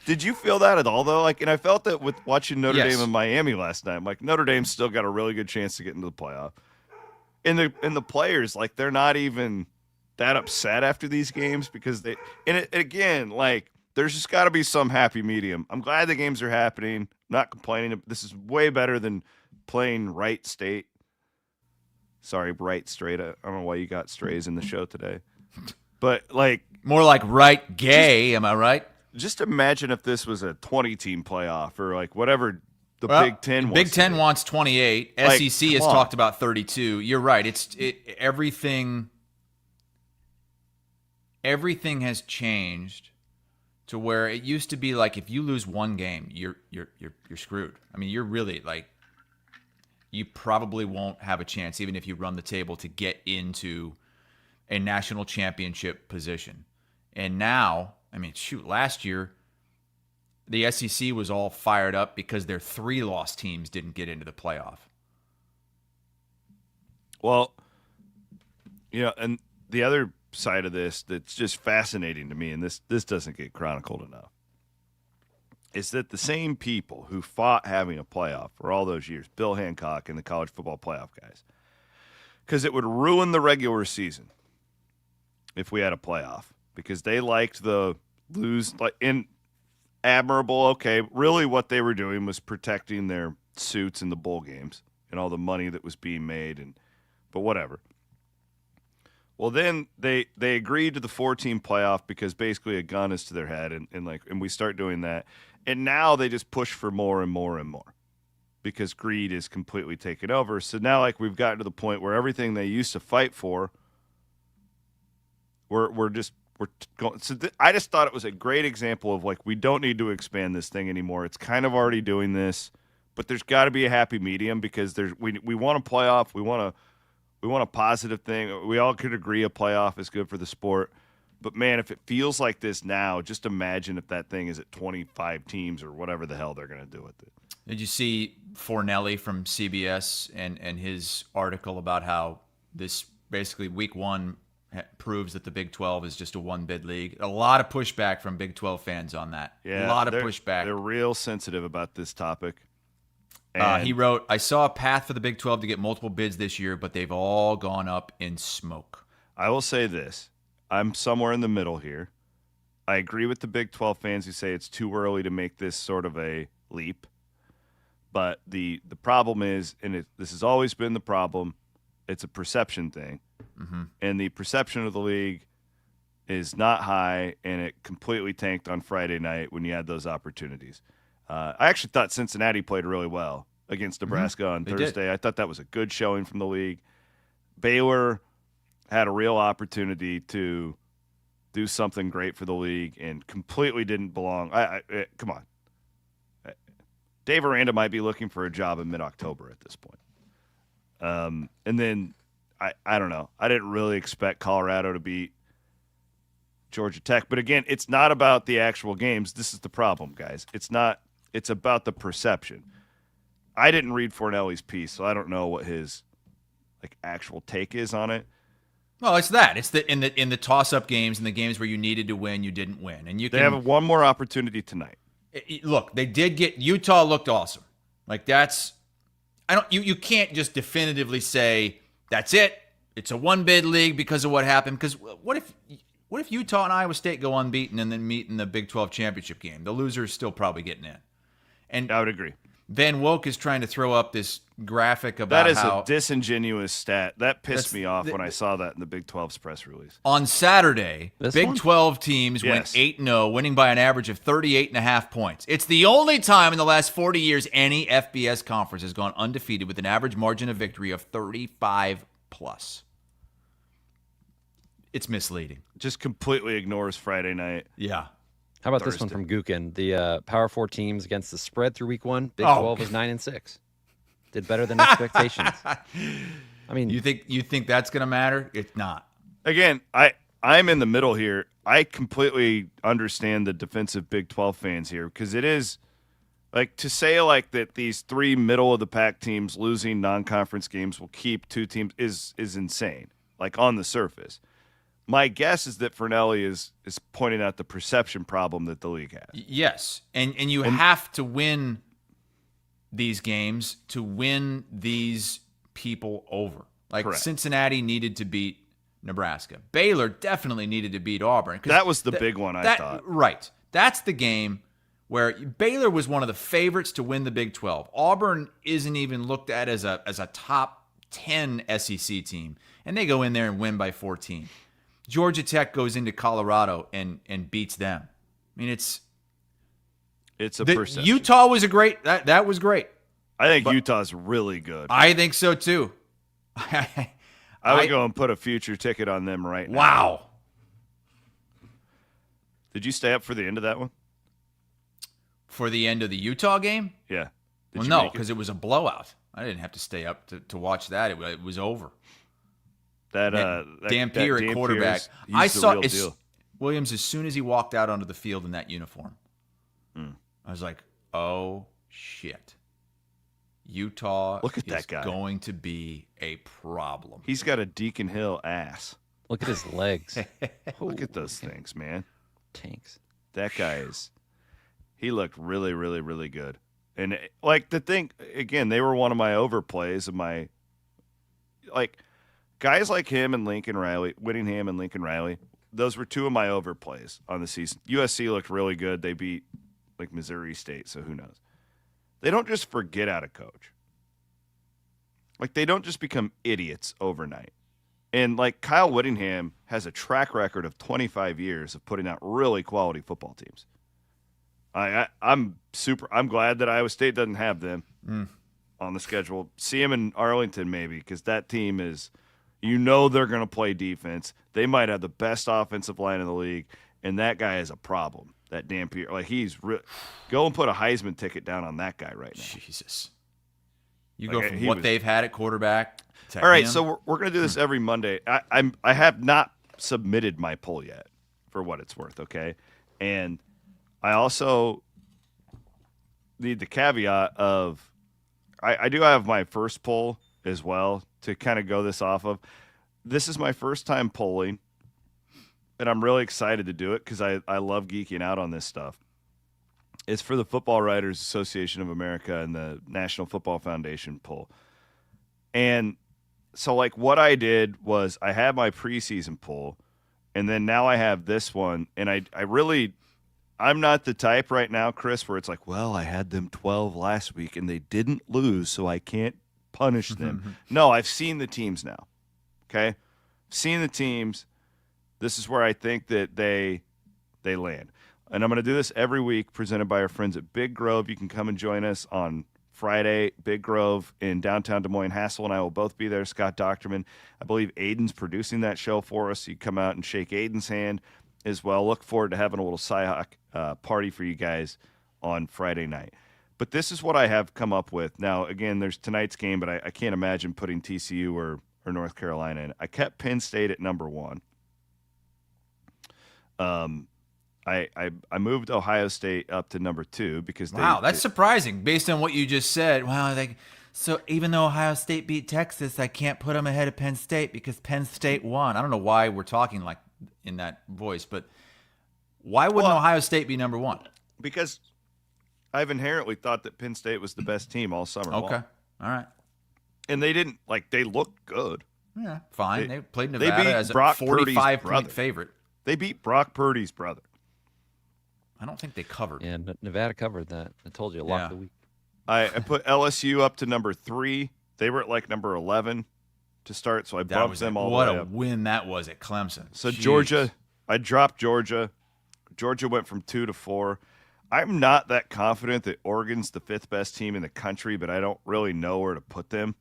Did you feel that at all, though? Like, and I felt that with watching Notre Dame and Miami last night. I'm like, Notre Dame's still got a really good chance to get into the playoff. And the players, like, they're not even that upset after these games because they – and again, like, there's just got to be some happy medium. I'm glad the games are happening. I'm not complaining. This is way better than playing Wright State. Sorry, Wright Straight. I don't know why you got strays in the show today. But, like... More like Wright Gay, am I right? Just imagine if this was a 20-team playoff or, like, whatever the Big Ten wants. Big Ten wants 28. Like, SEC has talked about 32. You're right. Everything has changed to where it used to be like if you lose one game, you're screwed. I mean, you're really, like... You probably won't have a chance, even if you run the table, to get into a national championship position. And now, I mean, shoot, last year, the SEC was all fired up because their 3-loss teams didn't get into the playoff. Well, you know, and the other side of this that's just fascinating to me, and this doesn't get chronicled enough, is that the same people who fought having a playoff for all those years, Bill Hancock and the college football playoff guys, because it would ruin the regular season if we had a playoff, because they liked the lose, like, in admirable, okay, really what they were doing was protecting their suits in the bowl games and all the money that was being made, but whatever. Well, then they agreed to the 4-team playoff because basically a gun is to their head, and we start doing that. And now they just push for more and more and more because greed is completely taken over. So now, like, we've gotten to the point where everything they used to fight for, we're going. So I just thought it was a great example of, like, we don't need to expand this thing anymore. It's kind of already doing this, but there's got to be a happy medium because we want a playoff. We want a positive thing. We all could agree a playoff is good for the sport. But, man, if it feels like this now, just imagine if that thing is at 25 teams or whatever the hell they're going to do with it. Did you see Fornelli from CBS and his article about how this basically week 1 proves that the Big 12 is just a one-bid league? A lot of pushback from Big 12 fans on that. Yeah, a lot of pushback. They're real sensitive about this topic. He wrote, I saw a path for the Big 12 to get multiple bids this year, but they've all gone up in smoke. I will say this. I'm somewhere in the middle here. I agree with the Big 12 fans who say it's too early to make this sort of a leap. But the problem is, and this has always been the problem, it's a perception thing. Mm-hmm. And the perception of the league is not high, and it completely tanked on Friday night when you had those opportunities. I actually thought Cincinnati played really well against Nebraska on Thursday. Did. I thought that was a good showing from the league. Baylor had a real opportunity to do something great for the league and completely didn't belong. Come on. Dave Aranda might be looking for a job in mid-October at this point. And then, I don't know. I didn't really expect Colorado to beat Georgia Tech. But again, it's not about the actual games. This is the problem, guys. It's about the perception. I didn't read Fornelli's piece, so I don't know what his actual take is on it. Well, it's that. It's in the toss-up games and the games where you needed to win, you didn't win, and they have one more opportunity tonight. Look, they did get Utah looked awesome. You can't just definitively say that's it. It's a one-bid league because of what happened. Because what if Utah and Iowa State go unbeaten and then meet in the Big 12 championship game? The loser is still probably getting in. And I would agree. Van Woke is trying to throw up this graphic about that is how a disingenuous stat. That pissed me off when I saw that in the Big 12's press release. On Saturday, Big 12 teams went 8-0, winning by an average of 38.5 points. It's the only time in the last 40 years any FBS conference has gone undefeated with an average margin of victory of 35 plus. It's misleading. Just completely ignores Friday night. Yeah. How about this one from Gookin? The Power 4 teams against the spread through week 1. Big 12 was 9-6. Did better than expectations. I mean, you think that's going to matter? It's not. Again, I'm in the middle here. I completely understand the defensive Big 12 fans here because it is to say that these 3 middle of the pack teams losing non-conference games will keep 2 teams is insane. On the surface. My guess is that Fornelli is pointing out the perception problem that the league has. Yes, and you have to win these games to win these people over. Correct. Cincinnati needed to beat Nebraska. Baylor definitely needed to beat Auburn. That was the big one, I thought. Right. That's the game where Baylor was one of the favorites to win the Big 12. Auburn isn't even looked at as a top 10 SEC team, and they go in there and win by 14. Georgia Tech goes into Colorado and beats them. I mean, it's a perception. Utah was that was great. I think Utah's really good. I think so too. I would go and put a future ticket on them right now. Wow. Did you stay up for the end of that one? For the end of the Utah game? Yeah. Well, no, because it was a blowout. I didn't have to stay up to watch that. It was over. Dampier at quarterback. I saw Williams as soon as he walked out onto the field in that uniform. I was like, oh, shit. Utah is going to be a problem. He's got a Deacon Hill ass. Look at his legs. Look at those things, man. Tanks. That guy he looked really, really, really good. And the thing, again, they were one of my overplays of my, guys like him and Lincoln Riley, Whittingham and Lincoln Riley, those were 2 of my overplays on the season. USC looked really good. They beat Missouri State, so who knows? They don't just forget how to coach. They don't just become idiots overnight. And Kyle Whittingham has a track record of 25 years of putting out really quality football teams. I'm glad that Iowa State doesn't have them on the schedule. See them in Arlington maybe because that team is. They're going to play defense. They might have the best offensive line in the league, and that guy is a problem. That Dampier, go and put a Heisman ticket down on that guy right now. Jesus, you go from what they've had at quarterback. To all right, him. so we're going to do this every Monday. I have not submitted my poll yet, for what it's worth. Okay, and I also need the caveat of I do have my first poll as well to kind of go this off of. This is my first time polling, and I'm really excited to do it because I love geeking out on this stuff. It's for the Football Writers Association of America and the National Football Foundation poll. And so what I did was I had my preseason poll, And then now I have this one, and I'm not the type right now, Chris, where it's like, well, I had them 12 last week and they didn't lose, so I can't punish them. No, I've seen the teams now. Okay? Seen the teams. This is where I think that they land. And I'm going to do this every week, presented by our friends at Big Grove. You can come and join us on Friday, Big Grove in downtown Des Moines. Hassel and I will both be there. Scott Docterman. I believe Aiden's producing that show for us. You come out and shake Aiden's hand as well. Look forward to having a little Cyhawk party for you guys on Friday night. But this is what I have come up with. Now, again, there's tonight's game, but I can't imagine putting TCU or North Carolina in. I kept Penn State at number 1. I moved Ohio State up to number 2 because that's surprising based on what you just said. Wow, so even though Ohio State beat Texas, I can't put them ahead of Penn State because Penn State won. I don't know why we're talking like in that voice, but why wouldn't Ohio State be number 1? Because I've inherently thought that Penn State was the best team all summer long. Okay, all right. And they didn't they looked good. Yeah, fine. They played Nevada as a Brock 45-point favorite. They beat Brock Purdy's brother. I don't think they covered. Yeah, Nevada covered that. I told you, lock of the week. I put LSU up to number 3. They were at number 11 to start, so I bumped them all the way up. What a win that was at Clemson. So jeez. Georgia, I dropped Georgia. Georgia went from 2 to 4. I'm not that confident that Oregon's the 5th best team in the country, but I don't really know where to put them.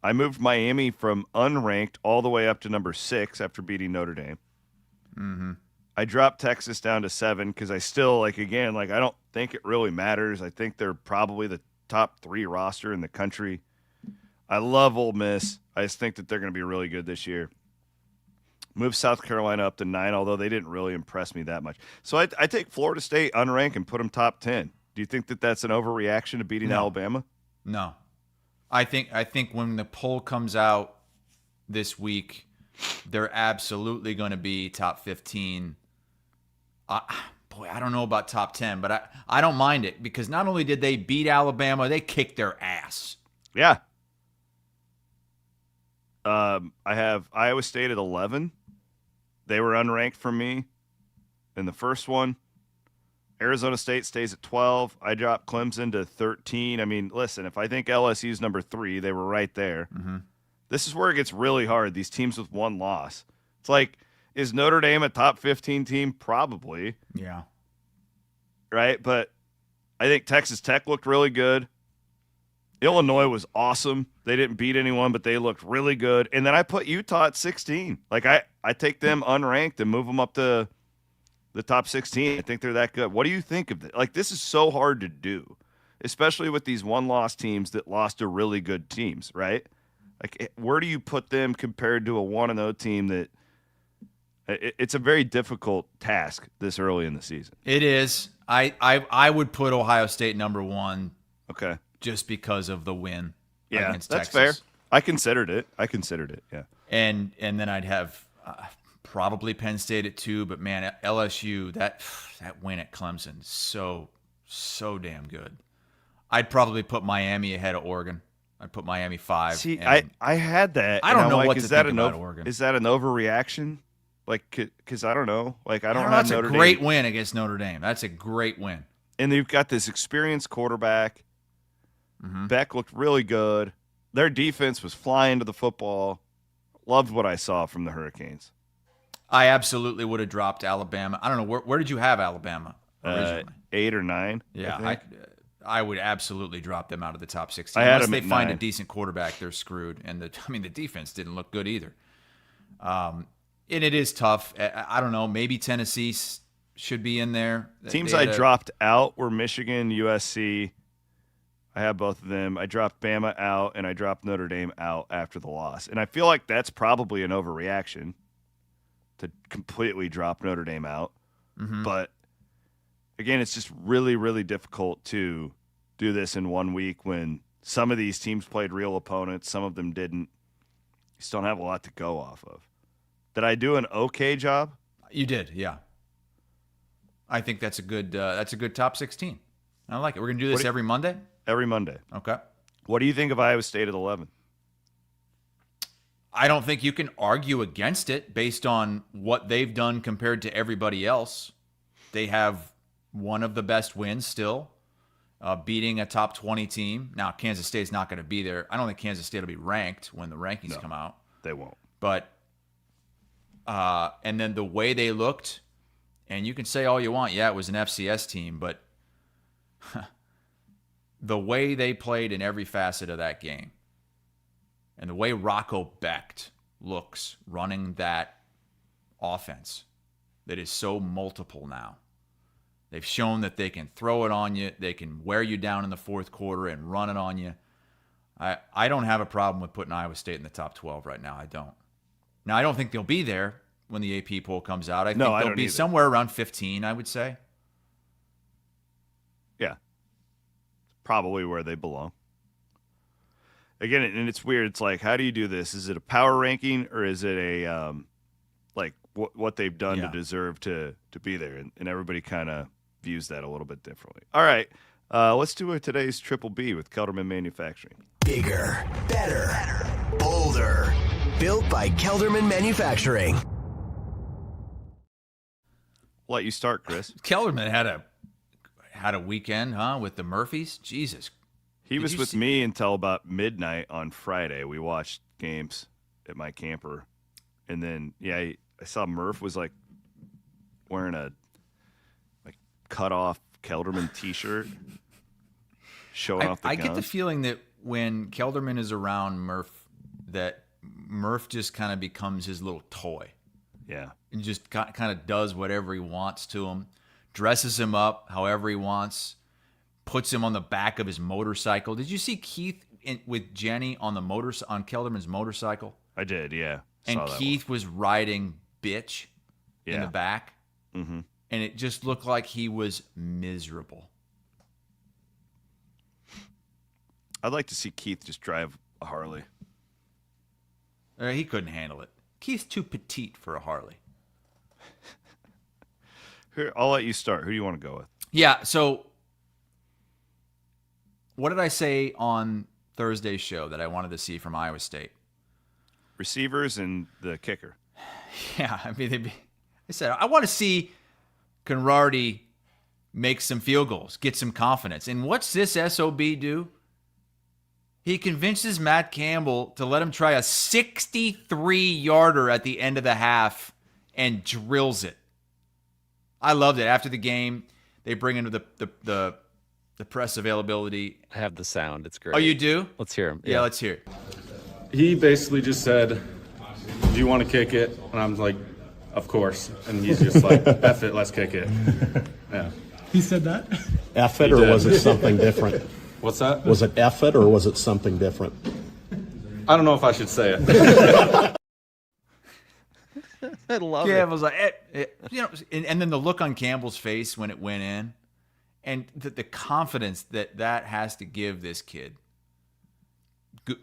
I moved Miami from unranked all the way up to number 6 after beating Notre Dame. Mm-hmm. I dropped Texas down to 7 because I still, I don't think it really matters. I think they're probably the top 3 roster in the country. I love Ole Miss. I just think that they're going to be really good this year. Moved South Carolina up to 9, although they didn't really impress me that much. So I take Florida State unranked and put them top 10. Do you think that that's an overreaction to beating Alabama? No. I think when the poll comes out this week, they're absolutely going to be top 15. I don't know about top 10, but I don't mind it because not only did they beat Alabama, they kicked their ass. Yeah. I have Iowa State at 11. They were unranked for me in the first one. Arizona State stays at 12. I dropped Clemson to 13. I mean, listen, if I think LSU's number 3, they were right there. Mm-hmm. This is where it gets really hard, these teams with 1 loss. It's like, is Notre Dame a top 15 team? Probably. Yeah. Right? But I think Texas Tech looked really good. Illinois was awesome. They didn't beat anyone, but they looked really good. And then I put Utah at 16. I take them unranked and move them up to the top 16. I think they're that good. What do you think of it? This is so hard to do, especially with these 1-loss teams that lost to really good teams, right? Where do you put them compared to a 1-0 team that it's a very difficult task this early in the season? It is. I would put Ohio State number 1. Okay. Just because of the win that's against Texas. fair. I considered it, yeah. And then I'd have probably Penn State at 2, but man, LSU, that win at Clemson, so damn good. I'd probably put Miami ahead of Oregon. I'd put Miami 5. See, I had that. I don't know what to think about Oregon. Is that an overreaction? Because I don't know. I don't have that's Notre Dame. That's a great win against Notre Dame. That's a great win. And they've got this experienced quarterback. Mm-hmm. Beck looked really good. Their defense was flying to the football. Loved what I saw from the Hurricanes. I absolutely would have dropped Alabama. I don't know. Where did you have Alabama originally? 8 or 9. Yeah, I would absolutely drop them out of the top 16. Unless they find a decent quarterback, they're screwed. And the defense didn't look good either. And it is tough. I don't know. Maybe Tennessee should be in there. Teams I dropped out were Michigan, USC. I have both of them. I dropped Bama out, and I dropped Notre Dame out after the loss. And I feel like that's probably an overreaction to completely drop Notre Dame out. Mm-hmm. But, again, it's just really, really difficult to do this in 1 week when some of these teams played real opponents, some of them didn't. You just don't have a lot to go off of. Did I do an okay job? You did, yeah. I think that's a good top 16. I like it. We're going to do this every Monday? Every Monday. Okay. What do you think of Iowa State at 11? I don't think you can argue against it based on what they've done compared to everybody else. They have one of the best wins still, beating a top 20 team. Now, Kansas State's not going to be there. I don't think Kansas State will be ranked when the rankings come out. They won't. But, and then the way they looked, and you can say all you want, yeah, it was an FCS team, but the way they played in every facet of that game, and the way Rocco Becht looks running that offense that is so multiple now. They've shown that they can throw it on you. They can wear you down in the fourth quarter and run it on you. I don't have a problem with putting Iowa State in the top 12 right now. I don't. Now, I don't think they'll be there when the AP poll comes out. I think they'll be somewhere around 15, I would say. Yeah. Probably where they belong. Again, and it's weird. It's like, how do you do this? Is it a power ranking or is it a like what they've done to deserve to be there? And everybody kind of views that a little bit differently. All right, let's do today's Triple B with Kelderman Manufacturing. Bigger, better, bolder. Built by Kelderman Manufacturing. I'll let you start, Chris. Kelderman had a weekend, huh, with the Murphys? Jesus. He was with me until about midnight on Friday. We watched games at my camper. And then, I saw Murph was like wearing a cut off Kelderman t-shirt, showing off the guns. I get the feeling that when Kelderman is around Murph, that Murph just kind of becomes his little toy. Yeah. And just kind of does whatever he wants to him, dresses him up however he wants, puts him on the back of his motorcycle. Did you see Keith with Jenny on on Kelderman's motorcycle? I did, yeah. And Keith was riding bitch in the back. Mm-hmm. And it just looked like he was miserable. I'd like to see Keith just drive a Harley. He couldn't handle it. Keith's too petite for a Harley. Here, I'll let you start. Who do you want to go with? Yeah, so what did I say on Thursday's show that I wanted to see from Iowa State? Receivers and the kicker. Yeah, I mean, I said, I want to see Conrarty make some field goals, get some confidence. And what's this SOB do? He convinces Matt Campbell to let him try a 63-yarder at the end of the half and drills it. I loved it. After the game, they bring into the press availability. I have the sound. It's great. Oh, you do? Let's hear him. Yeah, let's hear it. He basically just said, do you want to kick it? And I'm like, of course. And he's just like, F it, let's kick it. Yeah. He said that? F it, or was it something different? What's that? Was it F it, or was it something different? I don't know if I should say it. I love it. Was like, and then the look on Campbell's face when it went in, and the confidence that has to give this kid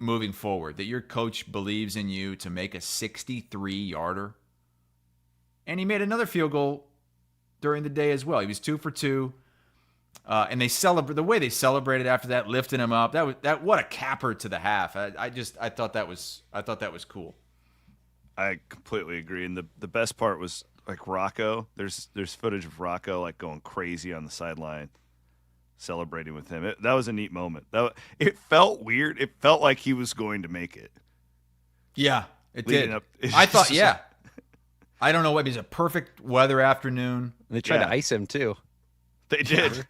moving forward, that your coach believes in you to make a 63-yarder. And he made another field goal during the day as well. He was 2 for 2. And they celebrate the way they celebrated after that, lifting him up. What a capper to the half. I thought that was cool. I completely agree. And the best part was like Rocco. There's footage of Rocco like going crazy on the sideline, celebrating with him. That was a neat moment. It felt weird. It felt like he was going to make it. Yeah, it did. I thought, yeah. I don't know what. It was a perfect weather afternoon. They tried to ice him too. They did.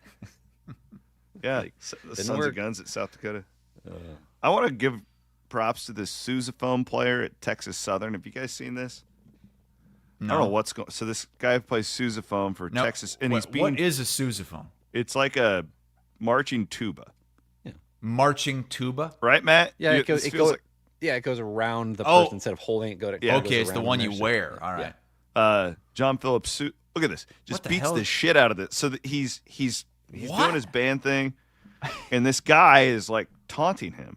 Yeah, the Sons of Guns at South Dakota. I want to give props to this sousaphone player at Texas Southern. Have you guys seen this? No. I don't know what's going. So this guy plays sousaphone for Texas, and what is a sousaphone? It's like a marching tuba. Yeah. Marching tuba, right, Matt? Yeah, it goes around the person instead of holding it. Okay, it's the one you wear. All right. Yeah. John Phillips. Look at this. Just beats the shit out of it. So that he's doing his band thing, and this guy is like taunting him.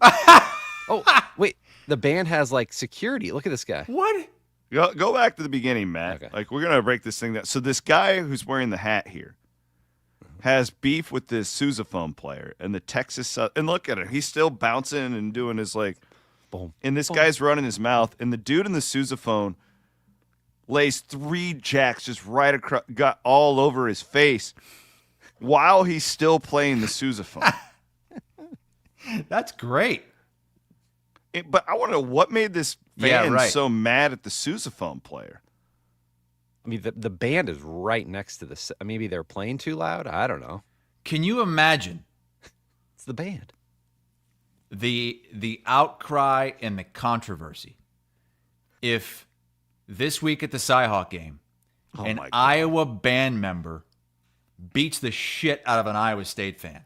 Oh, wait. The band has like security. Look at this guy. What? Go back to the beginning, Matt. Okay. Like, we're gonna break this thing down. So this guy who's wearing the hat here has beef with this sousaphone player and the Texas. And look at him. He's still bouncing and doing his like Boom. And this guy's running his mouth, and the dude in the sousaphone lays 3 jacks just right across, got all over his face while he's still playing the sousaphone. That's great. But I want to know what made this fan so mad at the sousaphone player. I mean, the band is right next to the. Maybe they're playing too loud. I don't know. Can you imagine? It's the band. The outcry and the controversy. If this week at the Cyhawk game, an Iowa band member beats the shit out of an Iowa State fan.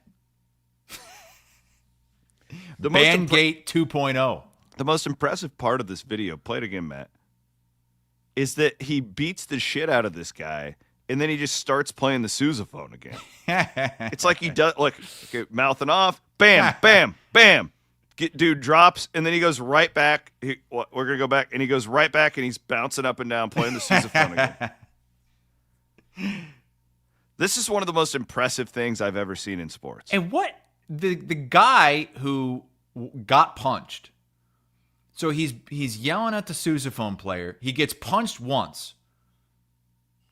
Bandgate 2.0. The most impressive part of this video, play it again, Matt, is that he beats the shit out of this guy, and then he just starts playing the sousaphone again. It's like he does, like, okay, mouthing off, bam, bam, bam. Dude drops, and then he goes right back. We're going to go back, and he goes right back, and he's bouncing up and down playing the sousaphone again. This is one of the most impressive things I've ever seen in sports. And what the guy who got punched, so he's yelling at the sousaphone player. He gets punched once,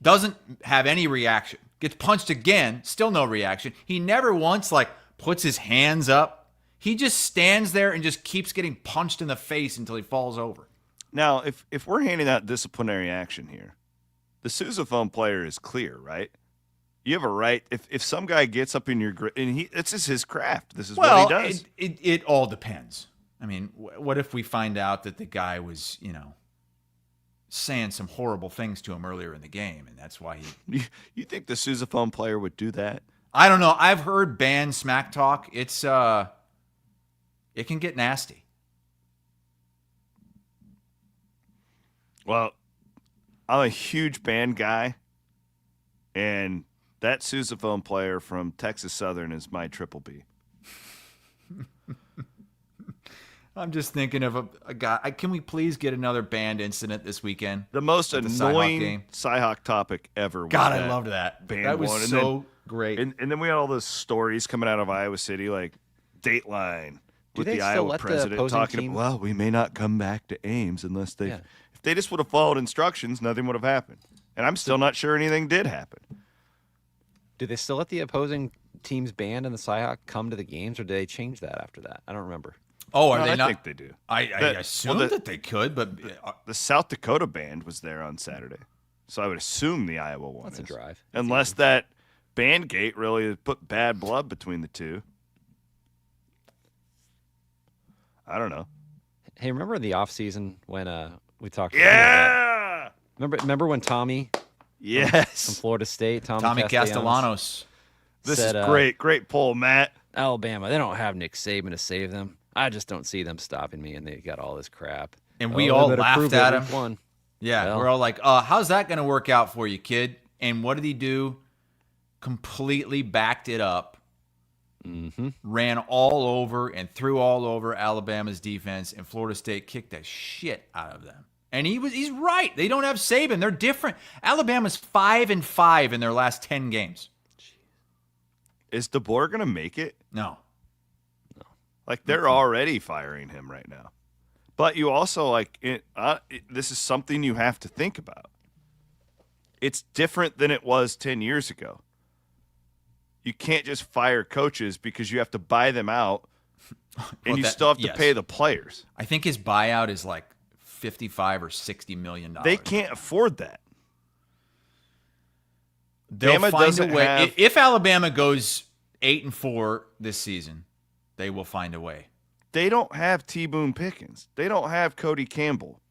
doesn't have any reaction. Gets punched again, still no reaction. He never once puts his hands up. He just stands there and just keeps getting punched in the face until he falls over. Now, if we're handing out disciplinary action here, the sousaphone player is clear, right? You have a right. If some guy gets up in your and it's just his craft. This is what he does. It all depends. I mean, what if we find out that the guy was, saying some horrible things to him earlier in the game, and that's why he... You think the sousaphone player would do that? I don't know. I've heard band smack talk. It's it can get nasty. Well, I'm a huge band guy, and that sousaphone player from Texas Southern is my triple B. I'm just thinking of a guy. Can we please get another band incident this weekend? The most annoying Cyhawk topic ever. God, I loved that. Band that was one. so great. And then we had all those stories coming out of Iowa City, like Dateline with the Iowa president talking about, well, we may not come back to Ames unless they... Yeah. If they just would have followed instructions, nothing would have happened. And I'm still not sure anything did happen. Do they still let the opposing team's band and the Cyhawk come to the games, or did they change that after that? I don't remember. Oh, are they not? I think they do. I assume that they could, but... The South Dakota band was there on Saturday. So I would assume the Iowa one That's a drive. Unless that Bandgate really put bad blood between the two. I don't know. Hey, remember in the offseason when we talked about Remember when Tommy from Florida State, Tommy Castellanos. This is great poll, Matt. Alabama, they don't have Nick Saban to save them. I just don't see them stopping me, and they got all this crap. And we all laughed at him. Yeah, we're all like, how's that going to work out for you, kid? And what did he do? Completely backed it up. Mm-hmm. Ran all over and threw all over Alabama's defense, and Florida State kicked the shit out of them. And he's right. They don't have Saban. They're different. Alabama's 5-5 in their last 10 games. Is DeBoer going to make it? No. Like, they're already firing him right now. But you also, this is something you have to think about. It's different than it was 10 years ago. You can't just fire coaches because you have to buy them out, and you still have to pay the players. I think his buyout is like $55 or $60 million. They can't afford that. They'll find a way. If Alabama goes 8-4 this season, they will find a way. They don't have T. Boone Pickens. They don't have Cody Campbell.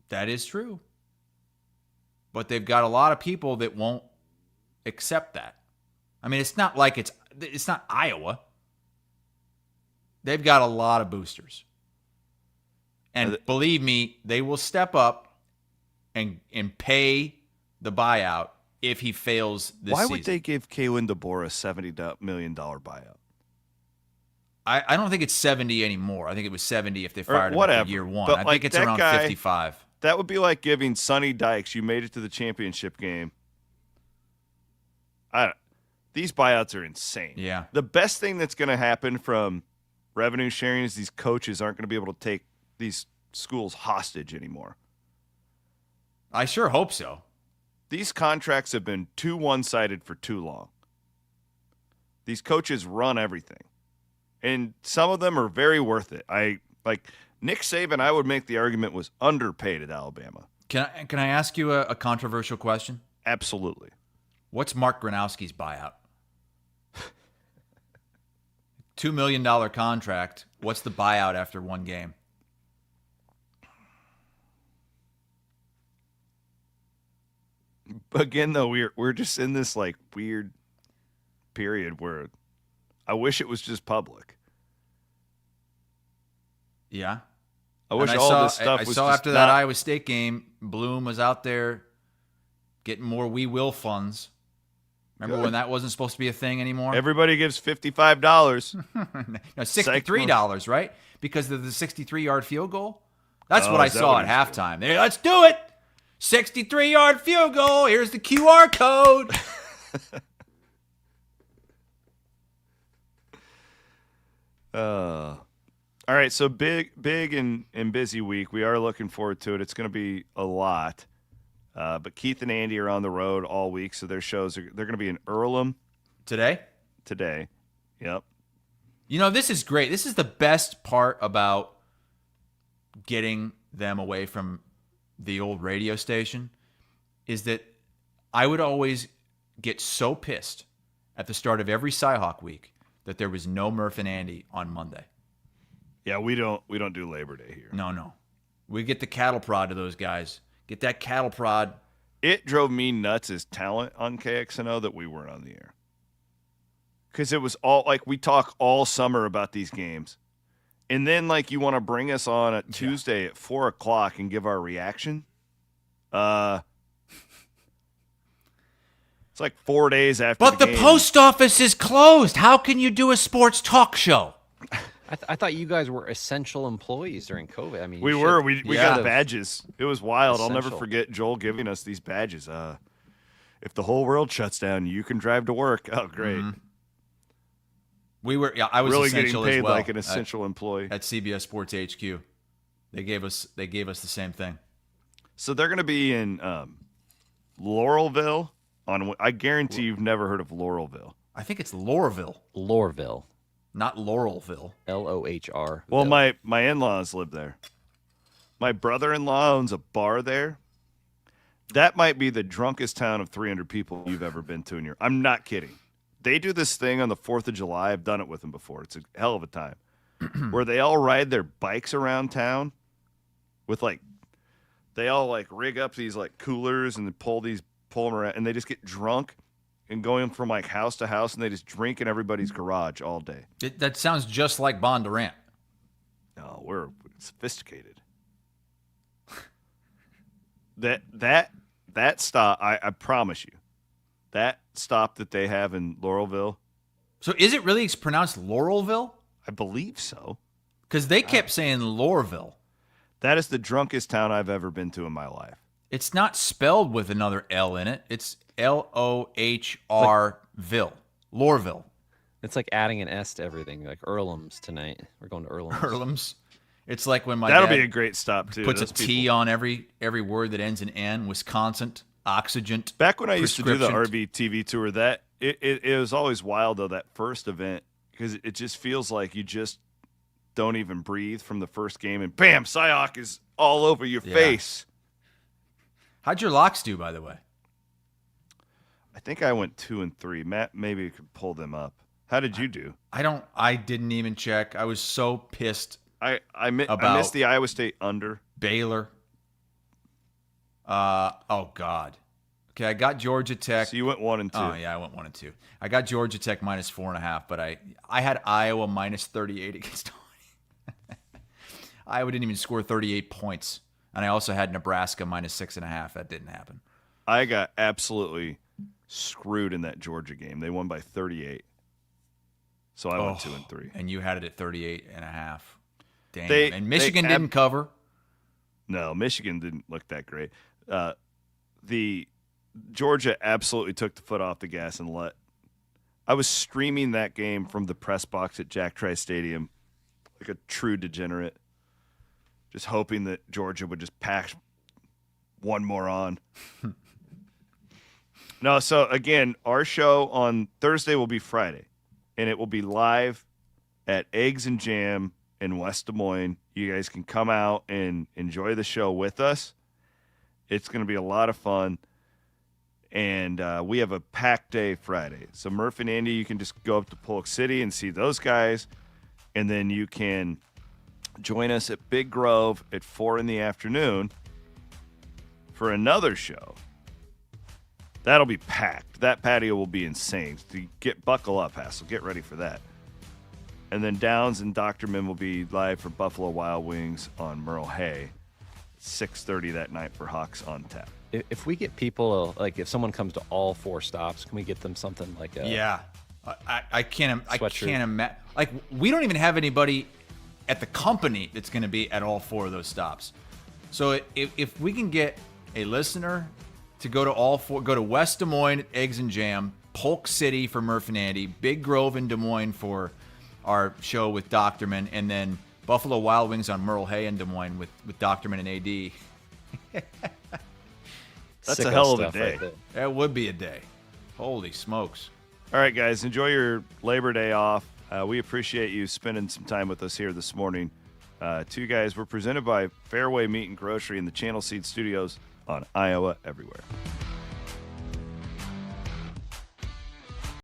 That is true. But they've got a lot of people that won't accept that. I mean, it's not like it's not Iowa. They've got a lot of boosters. And believe me, they will step up and pay the buyout if he fails this season. Why would they give Kalen DeBoer a $70 million buyout? I don't think it's 70 anymore. I think it was 70 if they fired him after year one. But I think it's around 55. That would be like giving Sonny Dykes, you made it to the championship game. These buyouts are insane. Yeah. The best thing that's going to happen from revenue sharing is these coaches aren't going to be able to take these schools hostage anymore. I sure hope so. These contracts have been too one-sided for too long. These coaches run everything. And some of them are very worth it. Like Nick Saban, I would make the argument, was underpaid at Alabama. Can I ask you a controversial question? Absolutely. What's Mark Gronowski's buyout? $2 million contract. What's the buyout after one game? Again, though, we're just in this like weird period where I wish it was just public. Yeah. I wish and all this stuff I was saw just after that Iowa State game, Bloom was out there getting more We Will funds. Remember when that wasn't supposed to be a thing anymore? Everybody gives $55. No, $63, right? Because of the 63-yard field goal. That's what I saw at halftime. Hey, let's do it. 63-yard field goal. Here's the QR code. All right, so big and busy week. We are looking forward to it. It's going to be a lot. But Keith and Andy are on the road all week, so their shows they're going to be in Earlham Today. Yep. You know, this is great. This is the best part about getting them away from the old radio station is that I would always get so pissed at the start of every Cyhawk week that there was no Murph and Andy on Monday. Yeah, we don't do Labor Day here. No. We get the cattle prod to those guys. Get that cattle prod. It drove me nuts as talent on KXNO that we weren't on the air. Because it was all like we talk all summer about these games. And then like you want to bring us on at Tuesday at 4:00 and give our reaction. It's like 4 days after But the post office is closed. How can you do a sports talk show? I thought you guys were essential employees during COVID. I mean, we were. We got badges. It was wild. Essential. I'll never forget Joel giving us these badges. If the whole world shuts down, you can drive to work. Oh, great. Mm-hmm. We were. Yeah, I was really essential getting paid as well like an essential employee at CBS Sports HQ. They gave us the same thing. So they're going to be in Laurelville. I guarantee you've never heard of Laurelville. I think it's Lorville. Lorville. Not Laurelville. Lohr. Well, my in-laws live there. My brother-in-law owns a bar there. That might be the drunkest town of 300 people you've ever been to in your. I'm not kidding. They do this thing on the 4th of July. I've done it with them before. It's a hell of a time. Where they all ride their bikes around town with they all rig up these coolers and pull them around, and they just get drunk and going from house to house, and they just drink in everybody's garage all day. That sounds just like Bondurant. No, we're sophisticated. That stop, I promise you, that stop that they have in Laurelville. So is it really pronounced Laurelville? I believe so. Because they kept saying Lorville. That is the drunkest town I've ever been to in my life. It's not spelled with another L in it. It's Lohr Ville. Lorville. It's like adding an S to everything. Like Earlham's tonight. We're going to Earlham's. Earlham's. It's like when my That'll dad be a great stop too. puts a T on every word that ends in N. Wisconsin, oxygen. Back when I used to do the RV TV tour, that it was always wild though, that first event, because it just feels like you just don't even breathe from the first game, and bam, Cyhawk is all over your face. How'd your locks do, by the way? I think I went 2 and 3. Matt, maybe you could pull them up. How did you do? I didn't even check. I was so pissed. I missed the Iowa State under. Baylor. Oh God. Okay, I got Georgia Tech. So you went 1 and 2. Oh yeah, I went 1 and 2. I got Georgia Tech minus 4.5, but I had Iowa minus 38 against Army. Iowa didn't even score 38 points. And I also had Nebraska minus 6.5. That didn't happen. I got absolutely screwed in that Georgia game. They won by 38. So I went 2 and 3. And you had it at 38.5. Damn. And Michigan didn't cover. No, Michigan didn't look that great. The Georgia absolutely took the foot off the gas and I was streaming that game from the press box at Jack Trice Stadium like a true degenerate, just hoping that Georgia would just pack one more on. No, so again, our show on Thursday will be Friday, and it will be live at Eggs and Jam in West Des Moines. You guys can come out and enjoy the show with us. It's going to be a lot of fun, and we have a packed day Friday. So Murph and Andy, you can just go up to Polk City and see those guys, and then you can join us at Big Grove at 4 in the afternoon for another show. That'll be packed. That patio will be insane. So buckle up, Hassel. Get ready for that. And then Downs and Doctorman will be live for Buffalo Wild Wings on Merle Hay, 6:30 that night for Hawks on Tap. If we get people, like if someone comes to all 4 stops, can we get them something like a I can't sweatshirt? imagine. Like, we don't even have anybody at the company that's going to be at all 4 of those stops. So if we can get a listener to go to all 4, go to West Des Moines, Eggs and Jam, Polk City for Murph and Andy, Big Grove in Des Moines for our show with Doctorman, and then Buffalo Wild Wings on Merle Hay in Des Moines with Doctorman and AD. That's a hell of a day. Right, That would be a day. Holy smokes. All right, guys, enjoy your Labor Day off. We appreciate you spending some time with us here this morning. Two Guys, we're presented by Fareway Meat and Grocery in the Channel Seed Studios on Iowa Everywhere.